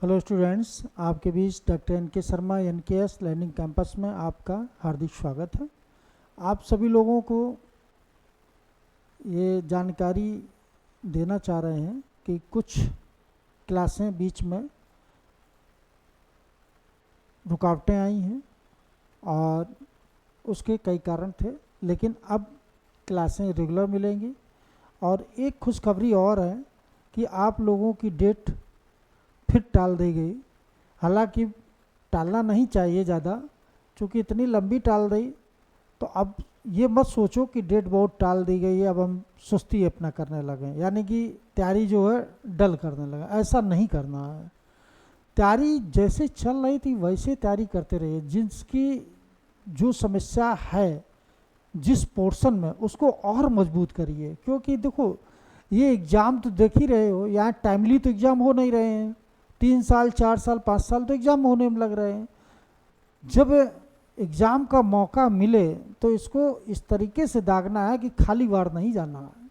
Hello students, आपके बीच doctor N के Sharma NKS learning campus में आपका हार्दिक स्वागत है। आप सभी लोगों को ये जानकारी देना चाह रहे हैं कि कुछ क्लासें बीच में रुकावटें आई हैं और उसके कई कारण थे, लेकिन अब क्लासें रेगुलर मिलेंगी। और एक खुशखबरी और है कि आप लोगों की डेट फिर टाल दी गई। हालांकि टालना नहीं चाहिए ज़्यादा, क्योंकि इतनी लंबी टाल दी तो अब ये मत सोचो कि डेट बहुत टाल दी गई है, अब हम सुस्ती अपना करने लगे, यानी कि तैयारी जो है डल करने लगा। ऐसा नहीं करना है। तैयारी जैसे चल रही थी वैसे तैयारी करते रहिए। जिसकी जो समस्या है जिस पोर्शन में, उसको और मजबूत करिए। क्योंकि देखो, ये एग्ज़ाम तो देख ही रहे हो, यहाँ टाइमली तो एग्ज़ाम हो नहीं रहे हैं। 3 साल 4 साल 5 साल तो एग्ज़ाम होने में लग रहे हैं। जब एग्ज़ाम का मौका मिले तो इसको इस तरीके से दागना है कि खाली बार नहीं जाना है।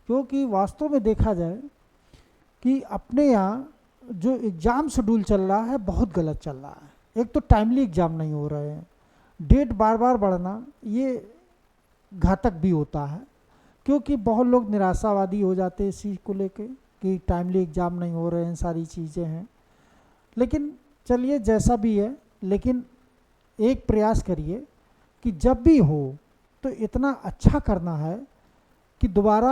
क्योंकि वास्तव में देखा जाए कि अपने यहाँ जो एग्ज़ाम शेड्यूल चल रहा है बहुत गलत चल रहा है। एक तो टाइमली एग्ज़ाम नहीं हो रहे हैं, डेट बार बार बढ़ना ये घातक भी होता है। क्योंकि बहुत लोग निराशावादी हो जाते हैं इस चीज़ को लेके कि टाइमली एग्ज़ाम नहीं हो रहे हैं, सारी चीज़ें हैं। लेकिन चलिए जैसा भी है, लेकिन एक प्रयास करिए कि जब भी हो तो इतना अच्छा करना है कि दोबारा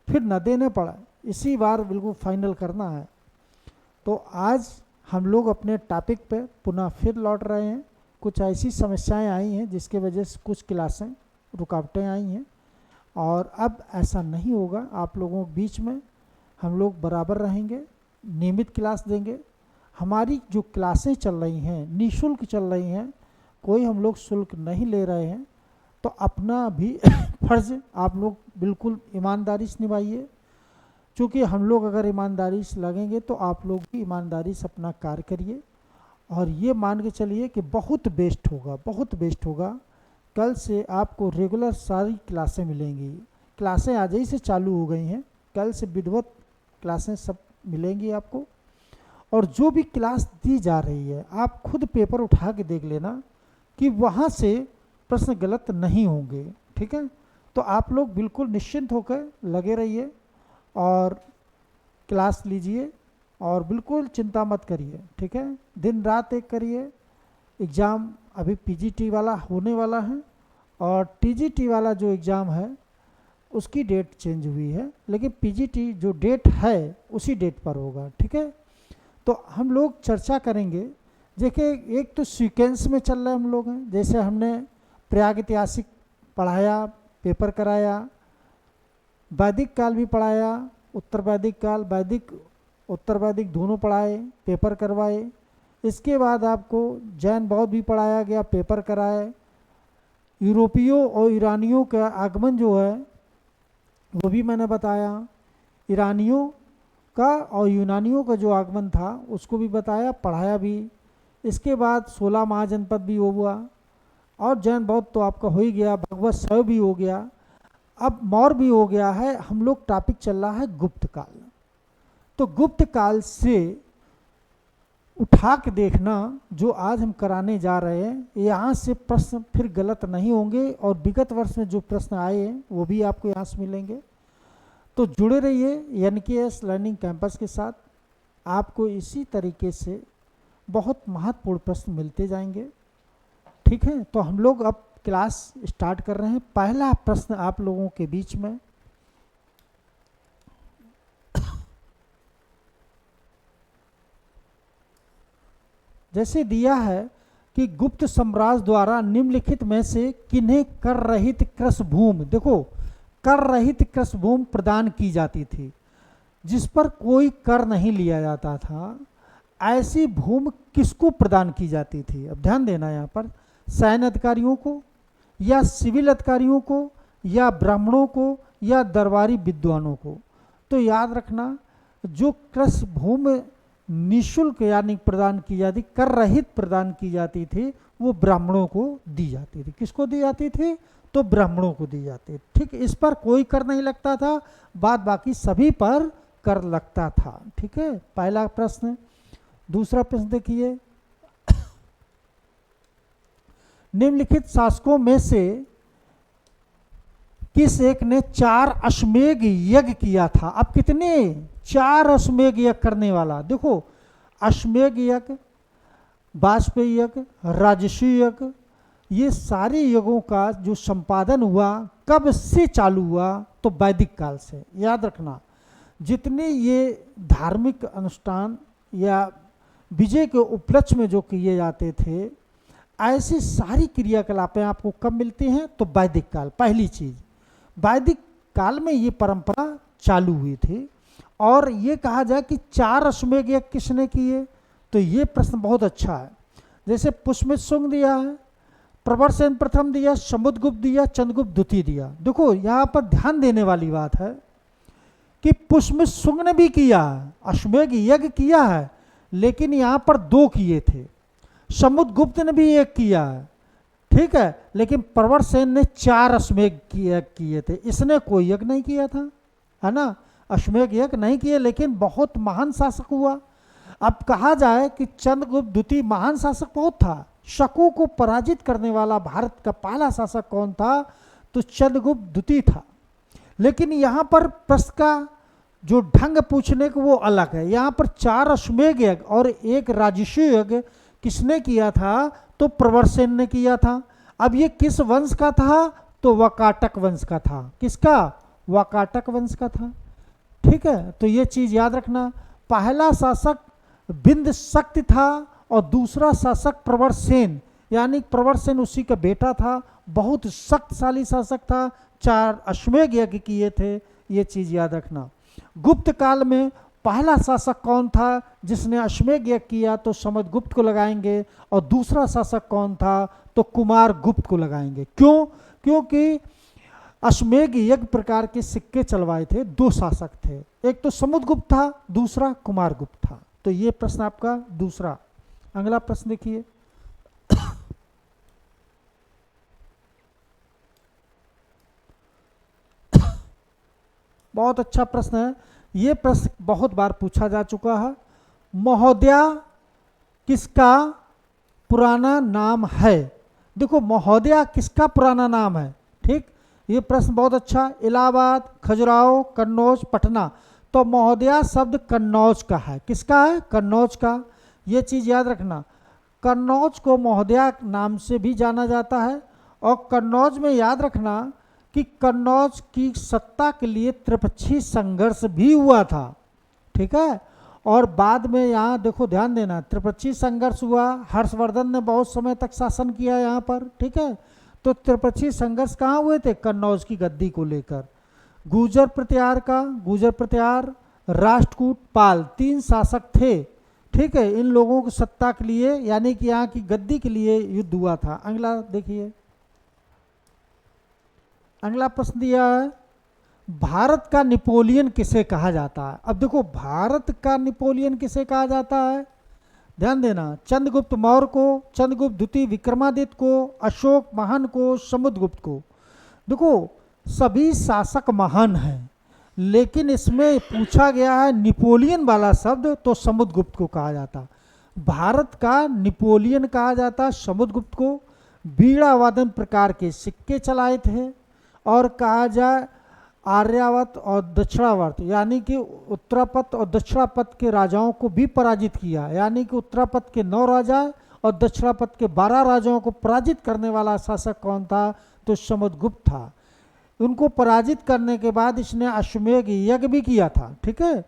फिर न देने पड़े, इसी बार बिल्कुल फाइनल करना है। तो आज हम लोग अपने टॉपिक पे पुनः फिर लौट रहे हैं। कुछ ऐसी समस्याएं आई हैं जिसके वजह से कुछ क्लासें रुकावटें आई हैं, और अब ऐसा नहीं होगा। आप लोगों के बीच में हम लोग बराबर रहेंगे, नियमित क्लास देंगे। हमारी जो क्लासें चल रही हैं निःशुल्क चल रही हैं, कोई हम लोग शुल्क नहीं ले रहे हैं। तो अपना भी फर्ज आप लोग बिल्कुल ईमानदारी से निभाइए। क्योंकि हम लोग अगर ईमानदारी से लगेंगे तो आप लोग भी ईमानदारी से अपना कार्य करिए। और ये मान के चलिए कि बहुत बेस्ट होगा, बहुत बेस्ट होगा। कल से आपको रेगुलर सारी क्लासें मिलेंगी। क्लासें आज ही से चालू हो गई हैं, कल से विधिवत क्लासें सब मिलेंगी आपको। और जो भी क्लास दी जा रही है आप खुद पेपर उठा के देख लेना कि वहाँ से प्रश्न गलत नहीं होंगे, ठीक है। तो आप लोग बिल्कुल निश्चिंत होकर लगे रहिए और क्लास लीजिए, और बिल्कुल चिंता मत करिए, ठीक है। दिन रात एक करिए। एग्ज़ाम अभी PGT वाला होने वाला है, और TGT वाला जो एग्ज़ाम है उसकी डेट चेंज हुई है, लेकिन PGT जो डेट है उसी डेट पर होगा, ठीक है। तो हम लोग चर्चा करेंगे। देखिए, एक तो सीक्वेंस में चल रहे हम लोग हैं। जैसे हमने प्रयाग ऐतिहासिक पढ़ाया, पेपर कराया, वैदिक काल भी पढ़ाया, उत्तर वैदिक काल, वैदिक उत्तर वैदिक दोनों पढ़ाए, पेपर करवाए। इसके बाद आपको जैन बौद्ध भी पढ़ाया गया, पेपर कराए। यूरोपियों और ईरानियों का आगमन जो है वो भी मैंने बताया। ईरानियों का और यूनानियों का जो आगमन था उसको भी बताया, पढ़ाया भी। इसके बाद 16 महाजनपद भी हुआ, और जैन बौद्ध तो आपका हो ही गया, भगवत शैव भी हो गया, अब मौर्य भी हो गया है। हम लोग टॉपिक चल रहा है गुप्त काल। तो गुप्त काल से उठा के देखना जो आज हम कराने जा रहे हैं, यहाँ से प्रश्न फिर गलत नहीं होंगे, और विगत वर्ष में जो प्रश्न आए हैं वो भी आपको यहाँ से मिलेंगे। तो जुड़े रहिए NKS लर्निंग कैंपस के साथ। आपको इसी तरीके से बहुत महत्वपूर्ण प्रश्न मिलते जाएंगे, ठीक है। तो हम लोग अब क्लास स्टार्ट कर रहे हैं। पहला प्रश्न आप लोगों के बीच में, जैसे दिया है कि गुप्त साम्राज्य द्वारा निम्नलिखित में से किन्हें कर रहित कृषि भूमि, देखो कर रहित कृषि भूमि प्रदान की जाती थी, जिस पर कोई कर नहीं लिया जाता था। ऐसी भूमि किसको प्रदान की जाती थी? अब ध्यान देना यहाँ पर, सैन्य अधिकारियों को, या सिविल अधिकारियों को, या ब्राह्मणों को, या दरबारी विद्वानों को। तो याद रखना, जो कृषि भूमि निःशुल्क यानी प्रदान की जाती, कर रहित प्रदान की जाती थी, वो ब्राह्मणों को दी जाती थी। किसको दी जाती थी? तो ब्राह्मणों को दी जाती थी, ठीक। इस पर कोई कर नहीं लगता था, बाद बाकी सभी पर कर लगता था, ठीक है। पहला प्रश्न। दूसरा प्रश्न देखिए, निम्नलिखित शासकों में से किस एक ने 4 अश्वमेध यज्ञ किया था? अब कितने? 4 अश्वमेध यज्ञ करने वाला। देखो, अश्वमेध यज्ञ, वाजपेयी यज्ञ, राजस्व यज्ञ, ये सारे यज्ञों का जो संपादन हुआ कब से चालू हुआ? तो वैदिक काल से। याद रखना, जितने ये धार्मिक अनुष्ठान या विजय के उपलक्ष्य में जो किए जाते थे, ऐसी सारी क्रियाकलापें आपको कब मिलती हैं? तो वैदिक काल। पहली चीज, वैदिक काल में ये परंपरा चालू हुई थी। और ये कहा जाए कि 4 अश्वमेध यज्ञ किसने किए? तो ये प्रश्न बहुत अच्छा है। जैसे पुष्यमित्र शुंग दिया है, प्रवरसेन प्रथम दिया, समुद्रगुप्त दिया, चंद्रगुप्त द्वितीय दिया। देखो, यहाँ पर ध्यान देने वाली बात है कि पुष्यमित्र शुंग ने भी किया, अश्वमेध यज्ञ किया है, लेकिन यहाँ पर 2 किए थे। समुद्रगुप्त ने भी 1 किया है, ठीक है, लेकिन प्रवरसेन ने 4 अश्वमेध किए थे। इसने कोई यज्ञ नहीं किया था, है ना, अश्वमेध यज्ञ नहीं किए, लेकिन बहुत महान शासक हुआ। अब कहा जाए कि चंद्रगुप्त द्वितीय महान शासक बहुत था। शकों को पराजित करने वाला भारत का पहला शासक कौन था? तो चंद्रगुप्त द्वितीय था। लेकिन यहाँ पर प्रश्न का जो ढंग पूछने को वो अलग है। यहाँ पर 4 अश्वमेध यज्ञ और 1 राजस्व यज्ञ किसने किया था? तो प्रवरसेन ने किया था। अब ये किस वंश का था? तो वाकाटक वंश का था। किसका? वाकाटक वंश का था, ठीक है। तो ये चीज याद रखना, पहला शासक बिंदशक्ति था और दूसरा शासक प्रवरसेन, यानी प्रवरसेन उसी का बेटा था, बहुत शक्तिशाली शासक था। 4 अश्वमेध यज्ञ किए थे, ये चीज याद रखना। गुप्त काल में पहला शासक कौन था जिसने अश्वमेध यज्ञ किया? तो समुद्रगुप्त को लगाएंगे। और दूसरा शासक कौन था? तो कुमार गुप्त को लगाएंगे। क्यों? क्योंकि अश्वमेध यज्ञ प्रकार के सिक्के चलवाए थे 2 शासक थे, एक तो समुद्रगुप्त था, दूसरा कुमार गुप्त था। तो ये प्रश्न आपका दूसरा। अगला प्रश्न देखिए, बहुत अच्छा प्रश्न है। ये प्रश्न बहुत बार पूछा जा चुका है। महोदया किसका पुराना नाम है? देखो, महोदया किसका पुराना नाम है, ठीक। ये प्रश्न बहुत अच्छा। इलाहाबाद, खजुराहो, कन्नौज, पटना। तो महोदया शब्द कन्नौज का है। किसका है? कन्नौज का। ये चीज याद रखना, कन्नौज को महोदया नाम से भी जाना जाता है। और कन्नौज में याद रखना कि कन्नौज की सत्ता के लिए त्रिपक्षीय संघर्ष भी हुआ था, ठीक है। और बाद में यहाँ देखो, ध्यान देना, त्रिपक्षीय संघर्ष हुआ, हर्षवर्धन ने बहुत समय तक शासन किया यहाँ पर, ठीक है। तो त्रिपक्षीय संघर्ष कहाँ हुए थे? कन्नौज की गद्दी को लेकर। गुर्जर प्रतिहार, राष्ट्रकूट, पाल, 3 शासक थे, ठीक है। इन लोगों की सत्ता के लिए, यानी कि यहाँ की गद्दी के लिए युद्ध हुआ था। अगला देखिए, अगला प्रश्न दिया है, भारत का नेपोलियन किसे कहा जाता है? अब देखो, भारत का नेपोलियन किसे कहा जाता है? ध्यान देना, चंद्रगुप्त मौर्य को, चंद्रगुप्त द्वितीय विक्रमादित्य को, अशोक महान को, समुद्रगुप्त को। देखो, सभी शासक महान हैं, लेकिन इसमें पूछा गया है नेपोलियन वाला शब्द, तो समुद्रगुप्त को कहा जाता। भारत का नेपोलियन कहा जाता समुद्रगुप्त को। बीड़ावादन प्रकार के सिक्के चलाए थे। और कहा जाए आर्यावर्त और दक्षिणावर्त, यानी कि उत्तरापथ और दक्षिणापथ के राजाओं को भी पराजित किया। यानी कि उत्तरापथ के 9 राजा और दक्षिणापथ के 12 राजाओं को पराजित करने वाला शासक कौन था? तो समुद्रगुप्त था। उनको पराजित करने के बाद इसने अश्वमेध यज्ञ भी किया था, ठीक है।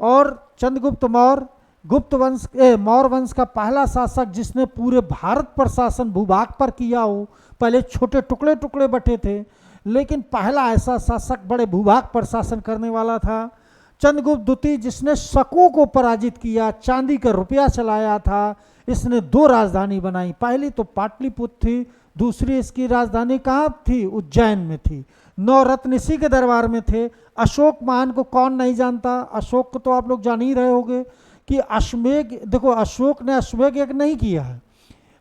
और चंद्रगुप्त मौर्य मौर्य वंश का पहला शासक जिसने पूरे भारत पर शासन भूभाग पर किया हो। पहले छोटे टुकड़े टुकड़े बटे थे, लेकिन पहला ऐसा शासक बड़े भूभाग पर शासन करने वाला था। चंद्रगुप्त द्वितीय जिसने शकों को पराजित किया, चांदी का रुपया चलाया था। इसने 2 राजधानी बनाई, पहली तो पाटलिपुत्र थी, दूसरी इसकी राजधानी कहाँ थी? उज्जैन में थी। 9 रत्न इसी के दरबार में थे। अशोक महान को कौन नहीं जानता? अशोक को तो आप लोग जान ही रहे होंगे कि अश्वमेध, देखो अशोक ने अश्वमेध यज्ञ नहीं किया है,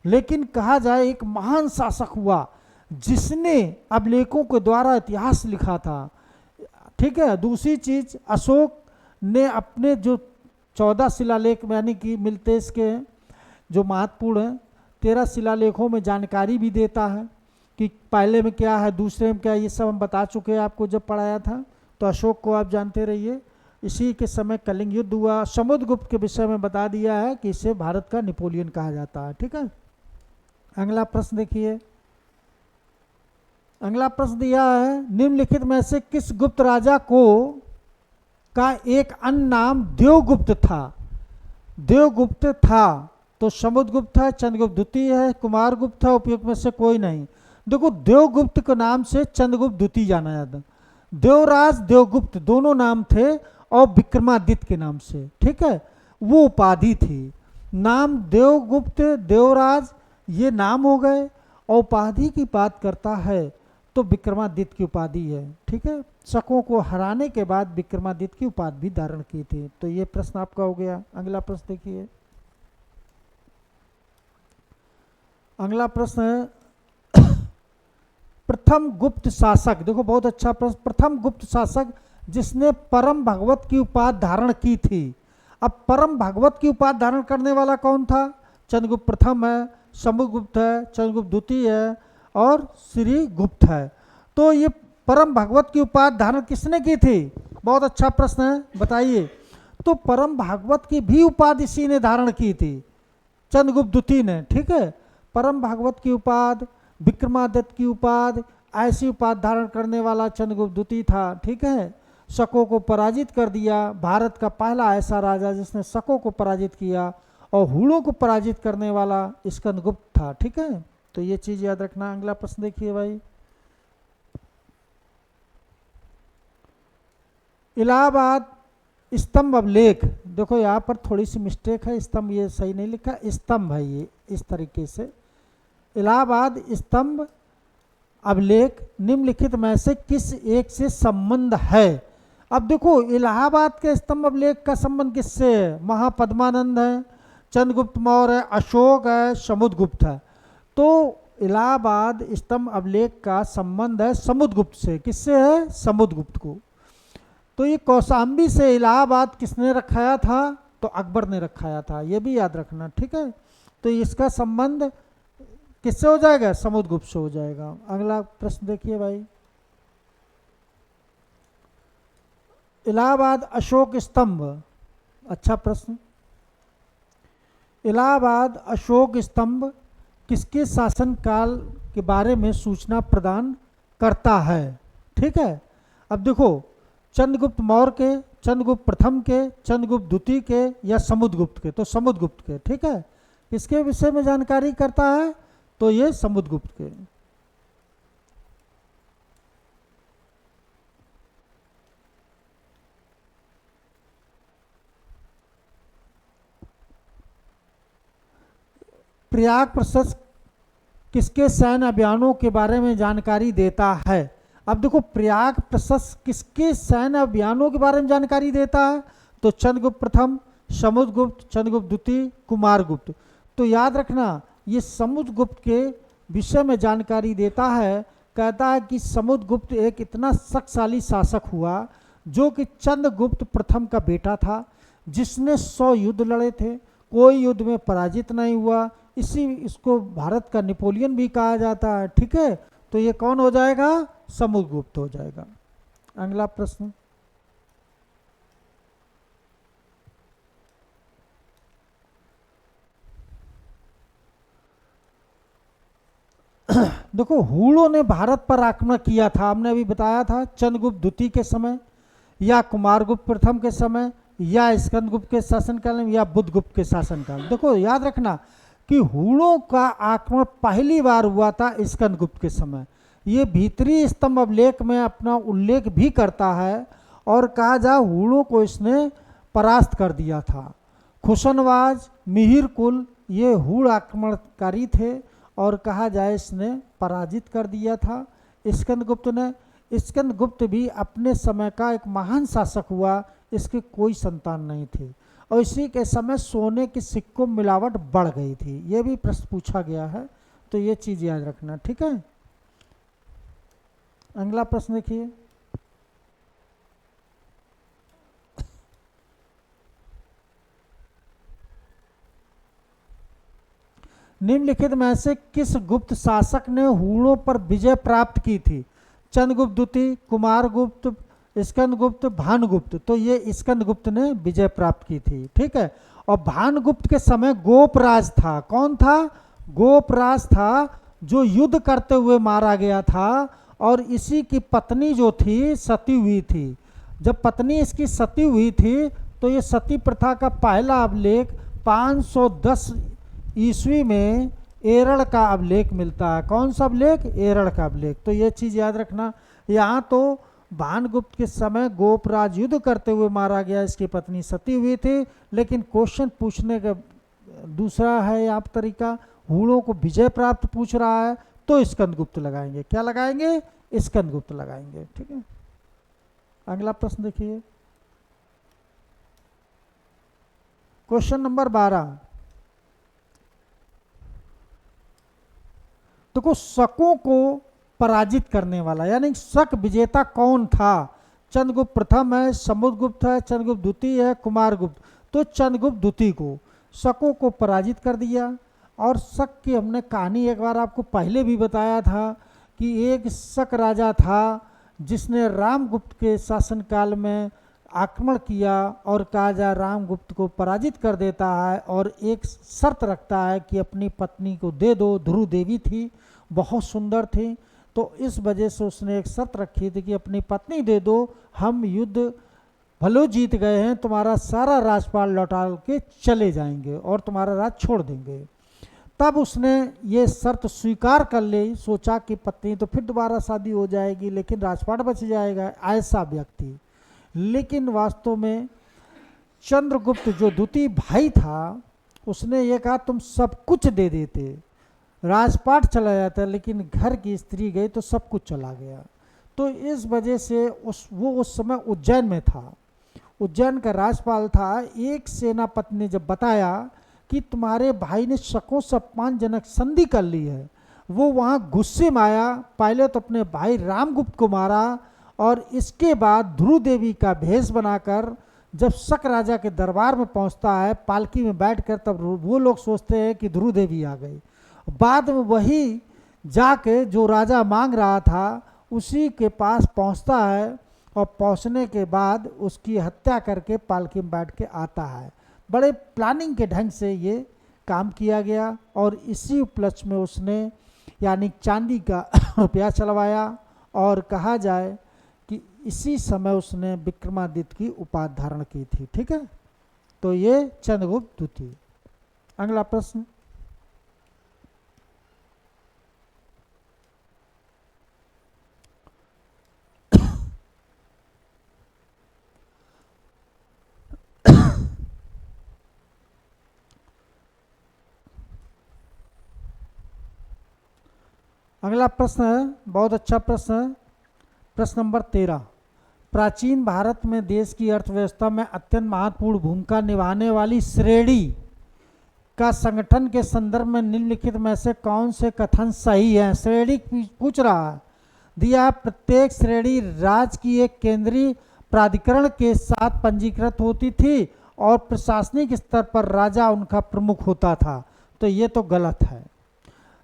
लेकिन कहा जाए एक महान शासक हुआ जिसने अभिलेखों के द्वारा इतिहास लिखा था, ठीक है। दूसरी चीज, अशोक ने अपने जो 14 शिलालेख यानी कि मिलते इसके जो महत्वपूर्ण हैं। 13 शिलालेखों में जानकारी भी देता है कि पहले में क्या है, दूसरे में क्या है, ये सब हम बता चुके हैं आपको जब पढ़ाया था। तो अशोक को आप जानते रहिए। इसी के समय कलिंग युद्ध हुआ। समुद्रगुप्त के विषय में बता दिया है कि इसे भारत का नेपोलियन कहा जाता है। ठीक है, अगला प्रश्न देखिए। अगला प्रश्न दिया है, निम्नलिखित में से किस गुप्त राजा को का एक अन्य नाम देवगुप्त था? देवगुप्त था तो समुद्रगुप्त है, चंद्रगुप्त द्वितीय है, कुमारगुप्त है, उपयुक्त में से कोई नहीं। देखो, देवगुप्त के नाम से चंद्रगुप्त द्वितीय जाना जाता। देवराज देवगुप्त दोनों नाम थे और विक्रमादित्य के नाम से, ठीक है, वो उपाधि थी। नाम देवगुप्त देवराज ये नाम हो गए, और उपाधि की बात करता है तो विक्रमादित्य की उपाधि है। ठीक है, शकों को हराने के बाद विक्रमादित्य की उपाधि भी धारण की थी। तो ये प्रश्न आपका हो गया। अगला प्रश्न देखिए। अगला प्रश्न है प्रथम गुप्त शासक। देखो, बहुत अच्छा प्रश्न। प्रथम गुप्त शासक जिसने परम भगवत की उपाधि धारण की थी। अब परम भगवत की उपाधि धारण करने वाला कौन था? चंद्रगुप्त प्रथम है, समुद्रगुप्त है, चंद्रगुप्त द्वितीय है और श्री गुप्त है। तो ये परम भगवत की उपाधि धारण किसने की थी? बहुत अच्छा प्रश्न है, बताइए। तो परम भागवत की भी उपाधि इसी ने धारण की थी, चंद्रगुप्त द्वितीय ने। ठीक है, परम भागवत की उपाधि, विक्रमादित्य की उपाधि, ऐसी उपाधि धारण करने वाला चंद्रगुप्त द्वितीय था। ठीक है, शकों को पराजित कर दिया। भारत का पहला ऐसा राजा जिसने शकों को पराजित किया, और हुड़ों को पराजित करने वाला स्कंदगुप्त था। ठीक है, तो ये चीज याद रखना। अगला प्रश्न देखिए भाई। इलाहाबाद स्तंभ अभिलेख। देखो, यहाँ पर थोड़ी सी मिस्टेक है, स्तंभ ये सही नहीं लिखा, स्तंभ है ये, इस तरीके से। इलाहाबाद स्तंभ अभिलेख निम्नलिखित में से किस एक से संबंध है? अब देखो, इलाहाबाद के स्तंभ अभिलेख का संबंध किससे है? महापद्मानंद है, चंद्रगुप्त मौर्य है, अशोक है, समुद्रगुप्त है। तो इलाहाबाद स्तंभ अभिलेख का संबंध है समुद्रगुप्त से। किससे है? समुद्रगुप्त को। तो ये कौशाम्बी से इलाहाबाद किसने रखाया था? तो अकबर ने रखाया था, ये भी याद रखना। ठीक है, तो इसका संबंध किससे हो जाएगा? समुद्रगुप्त से हो जाएगा। अगला प्रश्न देखिए भाई। इलाहाबाद अशोक स्तंभ, अच्छा प्रश्न। इलाहाबाद अशोक स्तंभ किसके शासनकाल के बारे में सूचना प्रदान करता है? ठीक है, अब देखो, चंद्रगुप्त मौर्य के, चंद्रगुप्त प्रथम के, चंद्रगुप्त द्वितीय के या समुद्रगुप्त के? तो समुद्रगुप्त के। ठीक है, किसके विषय में जानकारी करता है? तो ये समुद्रगुप्त के। प्रयाग प्रशस्त किसके सैन्य अभियानों के बारे में जानकारी देता है? अब देखो, प्रयाग प्रशस्त किसके सैन्य अभियानों के बारे में जानकारी देता है? तो चंद्रगुप्त प्रथम, समुद्रगुप्त, चंद्रगुप्त द्वितीय, कुमारगुप्त। तो याद रखना, ये समुद्रगुप्त के विषय में जानकारी देता है। कहता है कि समुद्रगुप्त एक इतना शक्तिशाली शासक हुआ जो कि चंद्रगुप्त प्रथम का बेटा था, जिसने 100 युद्ध लड़े थे, कोई युद्ध में पराजित नहीं हुआ। इसको भारत का नेपोलियन भी कहा जाता है। ठीक है, तो ये कौन हो जाएगा? समुद्रगुप्त हो जाएगा। अगला प्रश्न। देखो, हुड़ों ने भारत पर आक्रमण किया था, हमने अभी बताया था, चंद्रगुप्त द्वितीय के समय, या कुमारगुप्त प्रथम के समय, या स्कंदगुप्त के शासनकाल में, या बुद्धगुप्त के शासनकाल। देखो, याद रखना कि हुड़ों का आक्रमण पहली बार हुआ था स्कंदगुप्त के समय। ये भीतरी स्तंभ अभिलेख में अपना उल्लेख भी करता है, और कहा जा हुड़ों को इसने परास्त कर दिया था। खुशनवाज, मिहिर कुल ये हुड़ आक्रमणकारी थे, और कहा जाए इसने पराजित कर दिया था स्कंदगुप्त ने। स्कंदगुप्त भी अपने समय का एक महान शासक हुआ, इसके कोई संतान नहीं थी, और इसी के समय सोने के सिक्कों में मिलावट बढ़ गई थी। ये भी प्रश्न पूछा गया है, तो ये चीज़ याद रखना। ठीक है, अगला प्रश्न देखिए। . . . . . . . . . . . . . . . . . . . . . . . . . . . . . . . . . . . . . . . . . . . . . . . . . . . . . . . . . . . . . . . . . . . . . . . निम्नलिखित में से किस गुप्त शासक ने हूणों पर विजय प्राप्त की थी? चंद्रगुप्त द्वितीय, कुमारगुप्त, स्कंदगुप्त, भानुगुप्त। तो ये स्कंदगुप्त ने विजय प्राप्त की थी, ठीक है। और भानुगुप्त के समय गोपराज था। कौन था? गोपराज था, जो युद्ध करते हुए मारा गया था, और इसी की पत्नी जो थी सती हुई थी। जब पत्नी इसकी सती हुई थी तो ये सती प्रथा का पहला अभिलेख 510 ईस्वी में एरड़ का अभिलेख मिलता है। कौन सा अभिलेख? एरड़ का अभिलेख। तो ये चीज़ याद रखना। यहाँ तो भानुगुप्त के समय गोपराज युद्ध करते हुए मारा गया, इसकी पत्नी सती हुई थी। लेकिन क्वेश्चन पूछने का दूसरा है यहाँ पर तरीका, हूणों को विजय प्राप्त पूछ रहा है, तो स्कंदगुप्त लगाएंगे। क्या लगाएंगे? स्कंदगुप्त लगाएंगे, ठीक है। अगला प्रश्न देखिए, क्वेश्चन नंबर 12। देखो, शकों को पराजित करने वाला यानी शक विजेता कौन था? चंद्रगुप्त प्रथम है, समुद्रगुप्त है, चंद्रगुप्त द्वितीय है, कुमारगुप्त। तो चंद्रगुप्त द्वितीय को शकों को पराजित कर दिया। और शक की हमने कहानी एक बार आपको पहले भी बताया था कि एक शक राजा था जिसने रामगुप्त के शासनकाल में आक्रमण किया और कहा जा रामगुप्त को पराजित कर देता है और एक शर्त रखता है कि अपनी पत्नी को दे दो। ध्रुव देवी थी, बहुत सुंदर थी, तो इस वजह से उसने एक शर्त रखी थी कि अपनी पत्नी दे दो, हम युद्ध भलो जीत गए हैं, तुम्हारा सारा राजपाल लौटा के चले जाएंगे और तुम्हारा राज छोड़ देंगे। तब उसने ये शर्त स्वीकार कर ली, सोचा कि पत्नी तो फिर दोबारा शादी हो जाएगी लेकिन राजपाट बच जाएगा, ऐसा व्यक्ति। लेकिन वास्तव में चंद्रगुप्त जो द्वितीय भाई था उसने ये कहा तुम सब कुछ दे देते, राजपाट चला जाता, लेकिन घर की स्त्री गई तो सब कुछ चला गया। तो इस वजह से वो उस समय उज्जैन में था, उज्जैन का राजपाल था। एक सेनापति ने जब बताया कि तुम्हारे भाई ने शकों से अपमानजनक संधि कर ली है, वो वहाँ गुस्से में आया। पहले तो अपने भाई रामगुप्त को मारा और इसके बाद ध्रुव देवी का भेष बनाकर जब शक राजा के दरबार में पहुँचता है पालकी में बैठकर, तब वो लोग सोचते हैं कि ध्रुव देवी आ गई। बाद में वही जाके जो राजा मांग रहा था उसी के पास पहुँचता है और पहुँचने के बाद उसकी हत्या करके पालकी में बैठ के आता है। बड़े प्लानिंग के ढंग से ये काम किया गया और इसी उपलक्ष्य में उसने यानी चांदी का रुपया चलवाया और कहा जाए कि इसी समय उसने विक्रमादित्य की उपाधि धारण की थी, ठीक है। तो ये चंद्रगुप्त द्वितीय। अगला प्रश्न, अगला प्रश्न है, बहुत अच्छा प्रश्न है, प्रश्न नंबर 13। प्राचीन भारत में देश की अर्थव्यवस्था में अत्यंत महत्वपूर्ण भूमिका निभाने वाली श्रेणी का संगठन के संदर्भ में निम्नलिखित में से कौन से कथन सही है? श्रेणी पूछ रहा है, दिया प्रत्येक श्रेणी राज्य की एक केंद्रीय प्राधिकरण के साथ पंजीकृत होती थी और प्रशासनिक स्तर पर राजा उनका प्रमुख होता था। तो ये तो गलत है।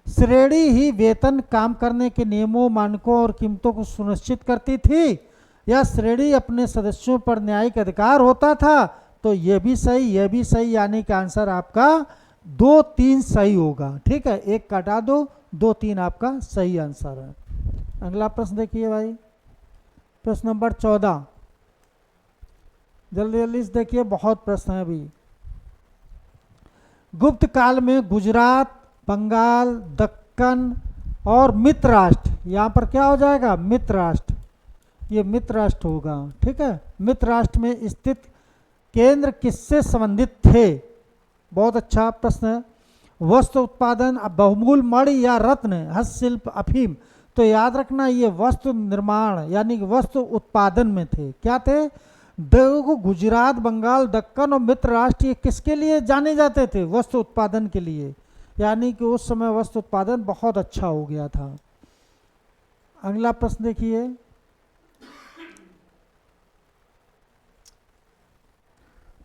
श्रेणी ही वेतन, काम करने के नियमों, मानकों और कीमतों को सुनिश्चित करती थी या श्रेणी अपने सदस्यों पर न्यायिक अधिकार होता था? तो ये भी सही, ये भी सही, यानी कि आंसर आपका 2, 3 सही होगा, ठीक है। एक काटा दो, 2, 3 आपका सही आंसर है। अगला प्रश्न देखिए भाई, प्रश्न नंबर 14। जल्दी जल्दी से देखिए, बहुत प्रश्न है अभी। गुप्त काल में गुजरात, बंगाल, दक्कन और मित्र राष्ट्र, यहाँ पर क्या हो जाएगा? मित्र राष्ट्र, ये मित्र राष्ट्र होगा, ठीक है। मित्र राष्ट्र में स्थित केंद्र किससे संबंधित थे? बहुत अच्छा प्रश्न है। वस्त्र उत्पादन, बहुमूल्य मणि या रत्न, हस्तशिल्प, अफीम। तो याद रखना ये वस्त्र निर्माण यानी कि वस्त्र उत्पादन में थे। क्या थे? देखो, गुजरात, बंगाल, दक्कन और मित्र राष्ट्र ये किसके लिए जाने जाते थे? वस्त्र उत्पादन के लिए, यानी कि उस समय वस्त्र उत्पादन बहुत अच्छा हो गया था। अगला प्रश्न देखिए,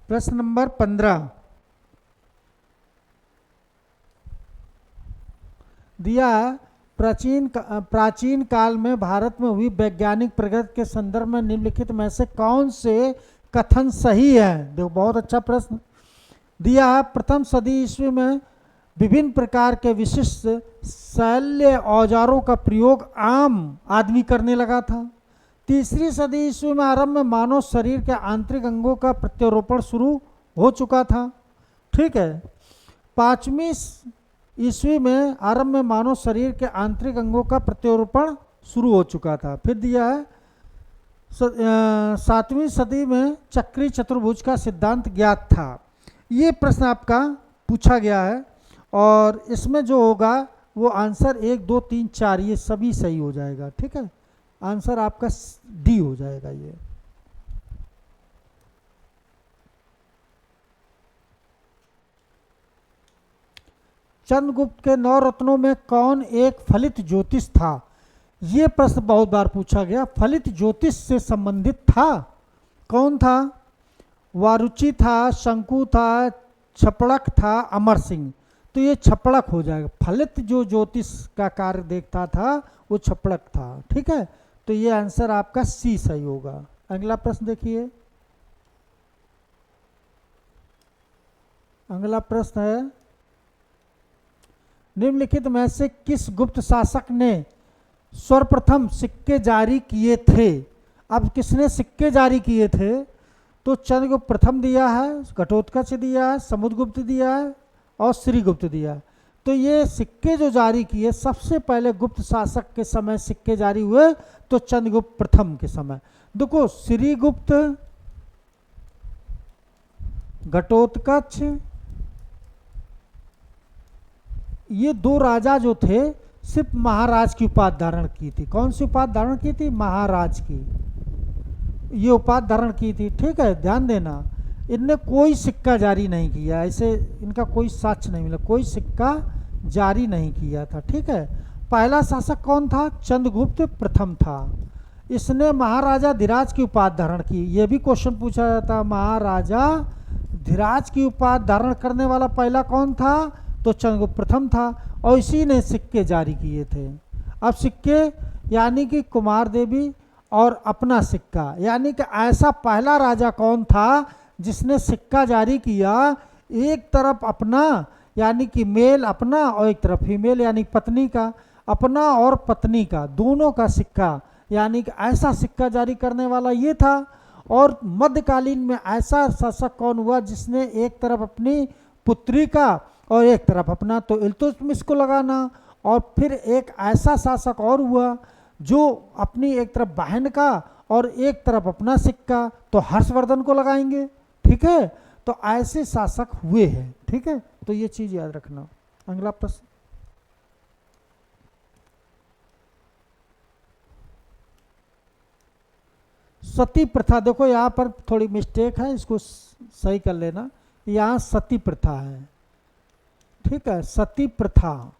प्रश्न नंबर 15। दिया है प्राचीन काल में भारत में हुई वैज्ञानिक प्रगति के संदर्भ में निम्नलिखित में से कौन से कथन सही है। देखो बहुत अच्छा प्रश्न दिया है। प्रथम सदी ईस्वी में विभिन्न प्रकार के विशिष्ट शल्य औजारों का प्रयोग आम आदमी करने लगा था। तीसरी सदी ईस्वी में आरंभ में मानव शरीर के आंतरिक अंगों का प्रत्यारोपण शुरू हो चुका था। ठीक है। पांचवी ईस्वी में आरंभ में मानव शरीर के आंतरिक अंगों का प्रत्यारोपण शुरू हो चुका था। फिर दिया है सातवीं सदी में चक्रीय चतुर्भुज का सिद्धांत ज्ञात था। ये प्रश्न आपका पूछा गया है और इसमें जो होगा वो आंसर 1 2 3 4 ये सभी सही हो जाएगा। ठीक है, आंसर आपका डी हो जाएगा। ये चंद्रगुप्त के 9 रत्नों में कौन एक फलित ज्योतिष था। ये प्रश्न बहुत बार पूछा गया। फलित ज्योतिष से संबंधित था, कौन था? वारुचि था, शंकु था, छपड़क था, अमर सिंह। तो ये छपड़क हो जाएगा। फलित जो ज्योतिष का कार्य देखता था वो छपड़क था। ठीक है, तो ये आंसर आपका सी सही होगा। अगला प्रश्न देखिए। अगला प्रश्न है निम्नलिखित में से किस गुप्त शासक ने सर्वप्रथम सिक्के जारी किए थे। अब किसने सिक्के जारी किए थे? तो चंद्रगुप्त प्रथम दिया है, घटोत्कच दिया है, समुद्रगुप्त दिया है और श्रीगुप्त दिया है। तो ये सिक्के जो जारी किए सबसे पहले गुप्त शासक के समय सिक्के जारी हुए तो चंद्रगुप्त प्रथम के समय। देखो श्रीगुप्त, घटोत्कच, ये दो राजा जो थे सिर्फ महाराज की उपाधि धारण की थी। कौन सी उपाधि धारण की थी? महाराज की ये उपाधि धारण की थी। ठीक है, ध्यान देना, इनने कोई सिक्का जारी नहीं किया, ऐसे इनका कोई साक्ष्य नहीं मिला, कोई सिक्का जारी नहीं किया था। ठीक है, पहला शासक कौन था? चंद्रगुप्त प्रथम था। इसने महाराजा धीराज की उपाधि धारण की। यह भी क्वेश्चन पूछा जाता, महाराजा धीराज की उपाधि धारण करने वाला पहला कौन था? तो चंद्रगुप्त प्रथम था और इसी ने सिक्के जारी किए थे। अब सिक्के यानी कि कुमार देवी और अपना सिक्का, यानी कि ऐसा पहला राजा कौन था जिसने सिक्का जारी किया, एक तरफ अपना यानी कि मेल अपना और एक तरफ फीमेल यानी पत्नी का, अपना और पत्नी का दोनों का सिक्का, यानी कि ऐसा सिक्का जारी करने वाला ये था। और मध्यकालीन में ऐसा शासक कौन हुआ जिसने एक तरफ अपनी पुत्री का और एक तरफ अपना, तो इल्तुतमिश को लगाना। और फिर एक ऐसा शासक और हुआ जो अपनी एक तरफ बहन का और एक तरफ अपना सिक्का, तो हर्षवर्धन को लगाएंगे। ठीक है, तो ऐसे शासक हुए हैं। ठीक है, तो ये चीज याद रखना। अगला प्रश्न, सती प्रथा। देखो यहाँ पर थोड़ी मिस्टेक है, इसको सही कर लेना। यहाँ सती प्रथा है। ठीक है, सती प्रथा,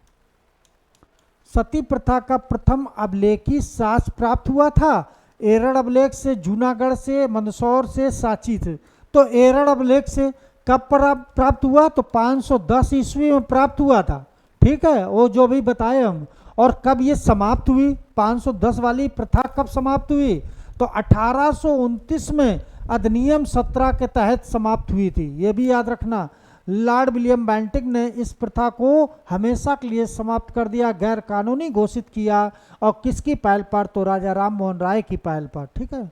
सती प्रथा का प्रथम अभिलेखी साक्ष्य प्राप्त हुआ था एरड़ अभिलेख से, जूनागढ़ से, मंदसौर से, सांची से। तो एरड़ अभिलेख से कब प्राप्त हुआ? तो 510 ईस्वी में प्राप्त हुआ था। ठीक है, वो जो भी बताए हम। और कब ये समाप्त हुई? 510 वाली प्रथा कब समाप्त हुई? तो 1829 में अधिनियम 17 के तहत समाप्त हुई थी। ये भी याद रखना। लॉर्ड विलियम बेंटिक ने इस प्रथा को हमेशा के लिए समाप्त कर दिया, गैर कानूनी घोषित किया। और किसकी पहल पर? तो राजा राम मोहन राय की पहल पर। ठीक है,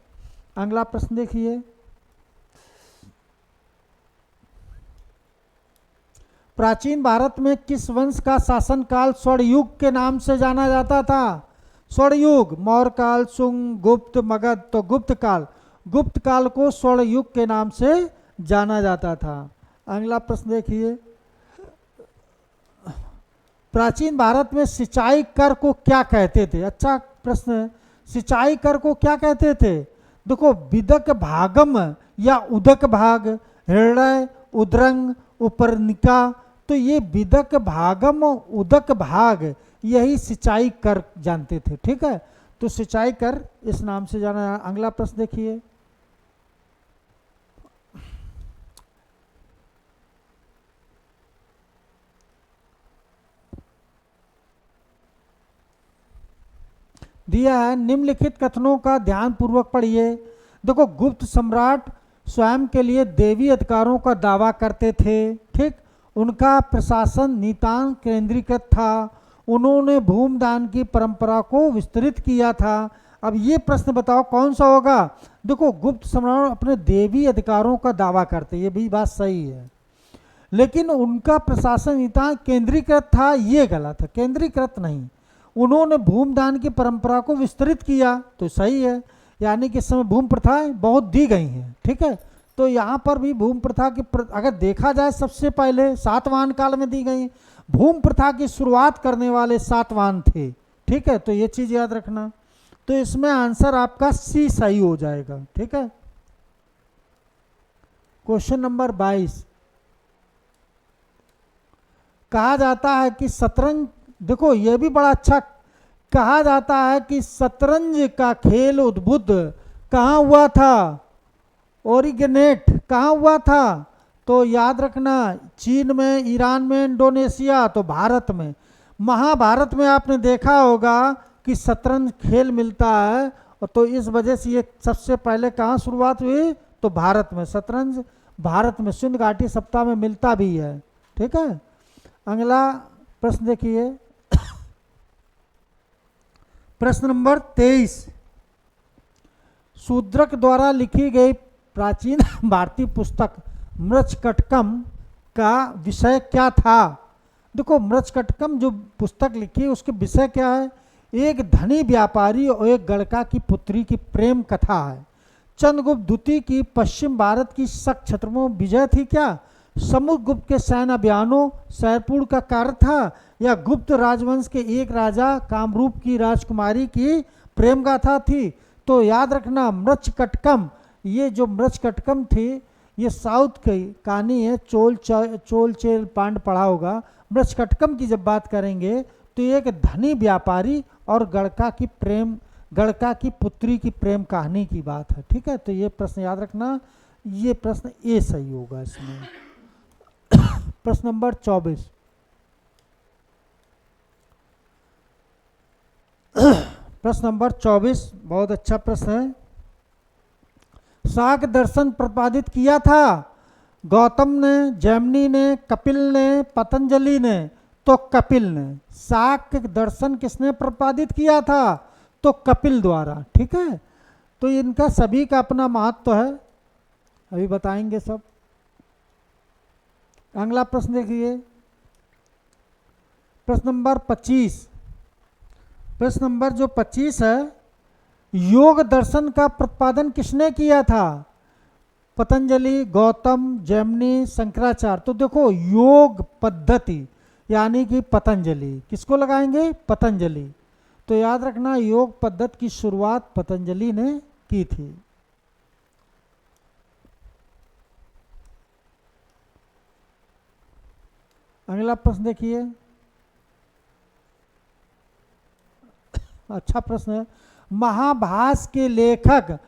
अगला प्रश्न देखिए। प्राचीन भारत में किस वंश का शासनकाल स्वर्णयुग के नाम से जाना जाता था? स्वर्णयुग, मौर्य काल, शुंग, गुप्त, मगध। तो गुप्त काल, गुप्त काल को स्वर्णयुग के नाम से जाना जाता था। अगला प्रश्न देखिए। प्राचीन भारत में सिंचाई कर को क्या कहते थे? अच्छा प्रश्न है। सिंचाई कर को क्या कहते थे? देखो विदक भागम या उदक भाग, हृदय, उद्रंग, उपरनिका। तो ये विदक भागम उदक भाग यही सिंचाई कर जानते थे। ठीक है, तो सिंचाई कर इस नाम से जाना। अगला प्रश्न देखिए। दिया है, निम्नलिखित कथनों का ध्यान पूर्वक पढ़िए। देखो, गुप्त सम्राट स्वयं के लिए देवी अधिकारों का दावा करते थे, ठीक। उनका प्रशासन नितांत केंद्रीकृत था। उन्होंने भूमदान की परंपरा को विस्तृत किया था। अब ये प्रश्न बताओ कौन सा होगा। देखो, गुप्त सम्राट अपने देवी अधिकारों का दावा करते, ये भी बात सही है, लेकिन उनका प्रशासन इतना केंद्रीकृत था, ये गलत है, केंद्रीकृत नहीं। उन्होंने भूमदान की परंपरा को विस्तृत किया, तो सही है, यानी कि इस समय भूमि प्रथाएं बहुत दी गई हैं, ठीक है। तो यहाँ पर भी भूमि प्रथा की अगर देखा जाए सबसे पहले सातवाहन काल में दी गई। भूमि प्रथा की शुरुआत करने वाले सातवाहन थे, ठीक है, तो ये चीज याद रखना। तो इसमें आंसर आपका सी सही हो जाएगा, ठीक है। क्वेश्चन नंबर 22, कहा जाता है कि शतरंज, देखो ये भी बड़ा अच्छा, कहा जाता है कि शतरंज का खेल उद्भुत कहाँ हुआ था, ओरिजिनेट कहाँ हुआ था, तो याद रखना चीन में, ईरान में, इंडोनेशिया, तो भारत में। महाभारत में आपने देखा होगा कि शतरंज खेल मिलता है, और तो इस वजह से ये सबसे पहले कहाँ शुरुआत हुई, तो भारत में। शतरंज भारत में सिंध घाटी सप्ताह में मिलता भी है, ठीक है। अगला प्रश्न देखिए, प्रश्न नंबर 23, शूद्रक द्वारा लिखी गई प्राचीन भारतीय पुस्तक मृच्छकटकम का विषय क्या था। देखो, मृच्छकटकम जो पुस्तक लिखी है उसके विषय क्या है, एक धनी व्यापारी और एक गणका की पुत्री की प्रेम कथा है। चंद्रगुप्त द्वितीय की पश्चिम भारत की शक क्षेत्रों में विजय थी क्या, समुद्रगुप्त के सैन्य अभियानों सैरपुर का कार्य था, या गुप्त राजवंश के एक राजा कामरूप की राजकुमारी की प्रेम गाथा थी। तो याद रखना मृच्छकटकम, ये जो मृच्छकटकम थी ये साउथ की कहानी है, चोल चेल पांड पढ़ा होगा। मृच्छकटकम की जब बात करेंगे तो एक धनी व्यापारी और गणका की पुत्री की प्रेम कहानी की बात है, ठीक है। तो ये प्रश्न याद रखना, ये प्रश्न ए सही होगा इसमें। प्रश्न नंबर 24, प्रश्न नंबर 24 बहुत अच्छा प्रश्न है। शाक दर्शन प्रतिपादित किया था गौतम ने, जैमिनी ने, कपिल ने, पतंजलि ने, तो कपिल ने। शाक दर्शन किसने प्रतिपादित किया था, तो कपिल द्वारा, ठीक है। तो इनका सभी का अपना महत्व है, अभी बताएंगे सब। अगला प्रश्न देखिए, प्रश्न नंबर 25, प्रश्न नंबर जो 25 है, योग दर्शन का प्रतिपादन किसने किया था, पतंजलि, गौतम, जैमिनी, शंकराचार्य। तो देखो, योग पद्धति यानी कि पतंजलि, किसको लगाएंगे, पतंजलि। तो याद रखना योग पद्धति की शुरुआत पतंजलि ने की थी। अगला प्रश्न देखिए, अच्छा प्रश्न है। महाभाष्य के लेखक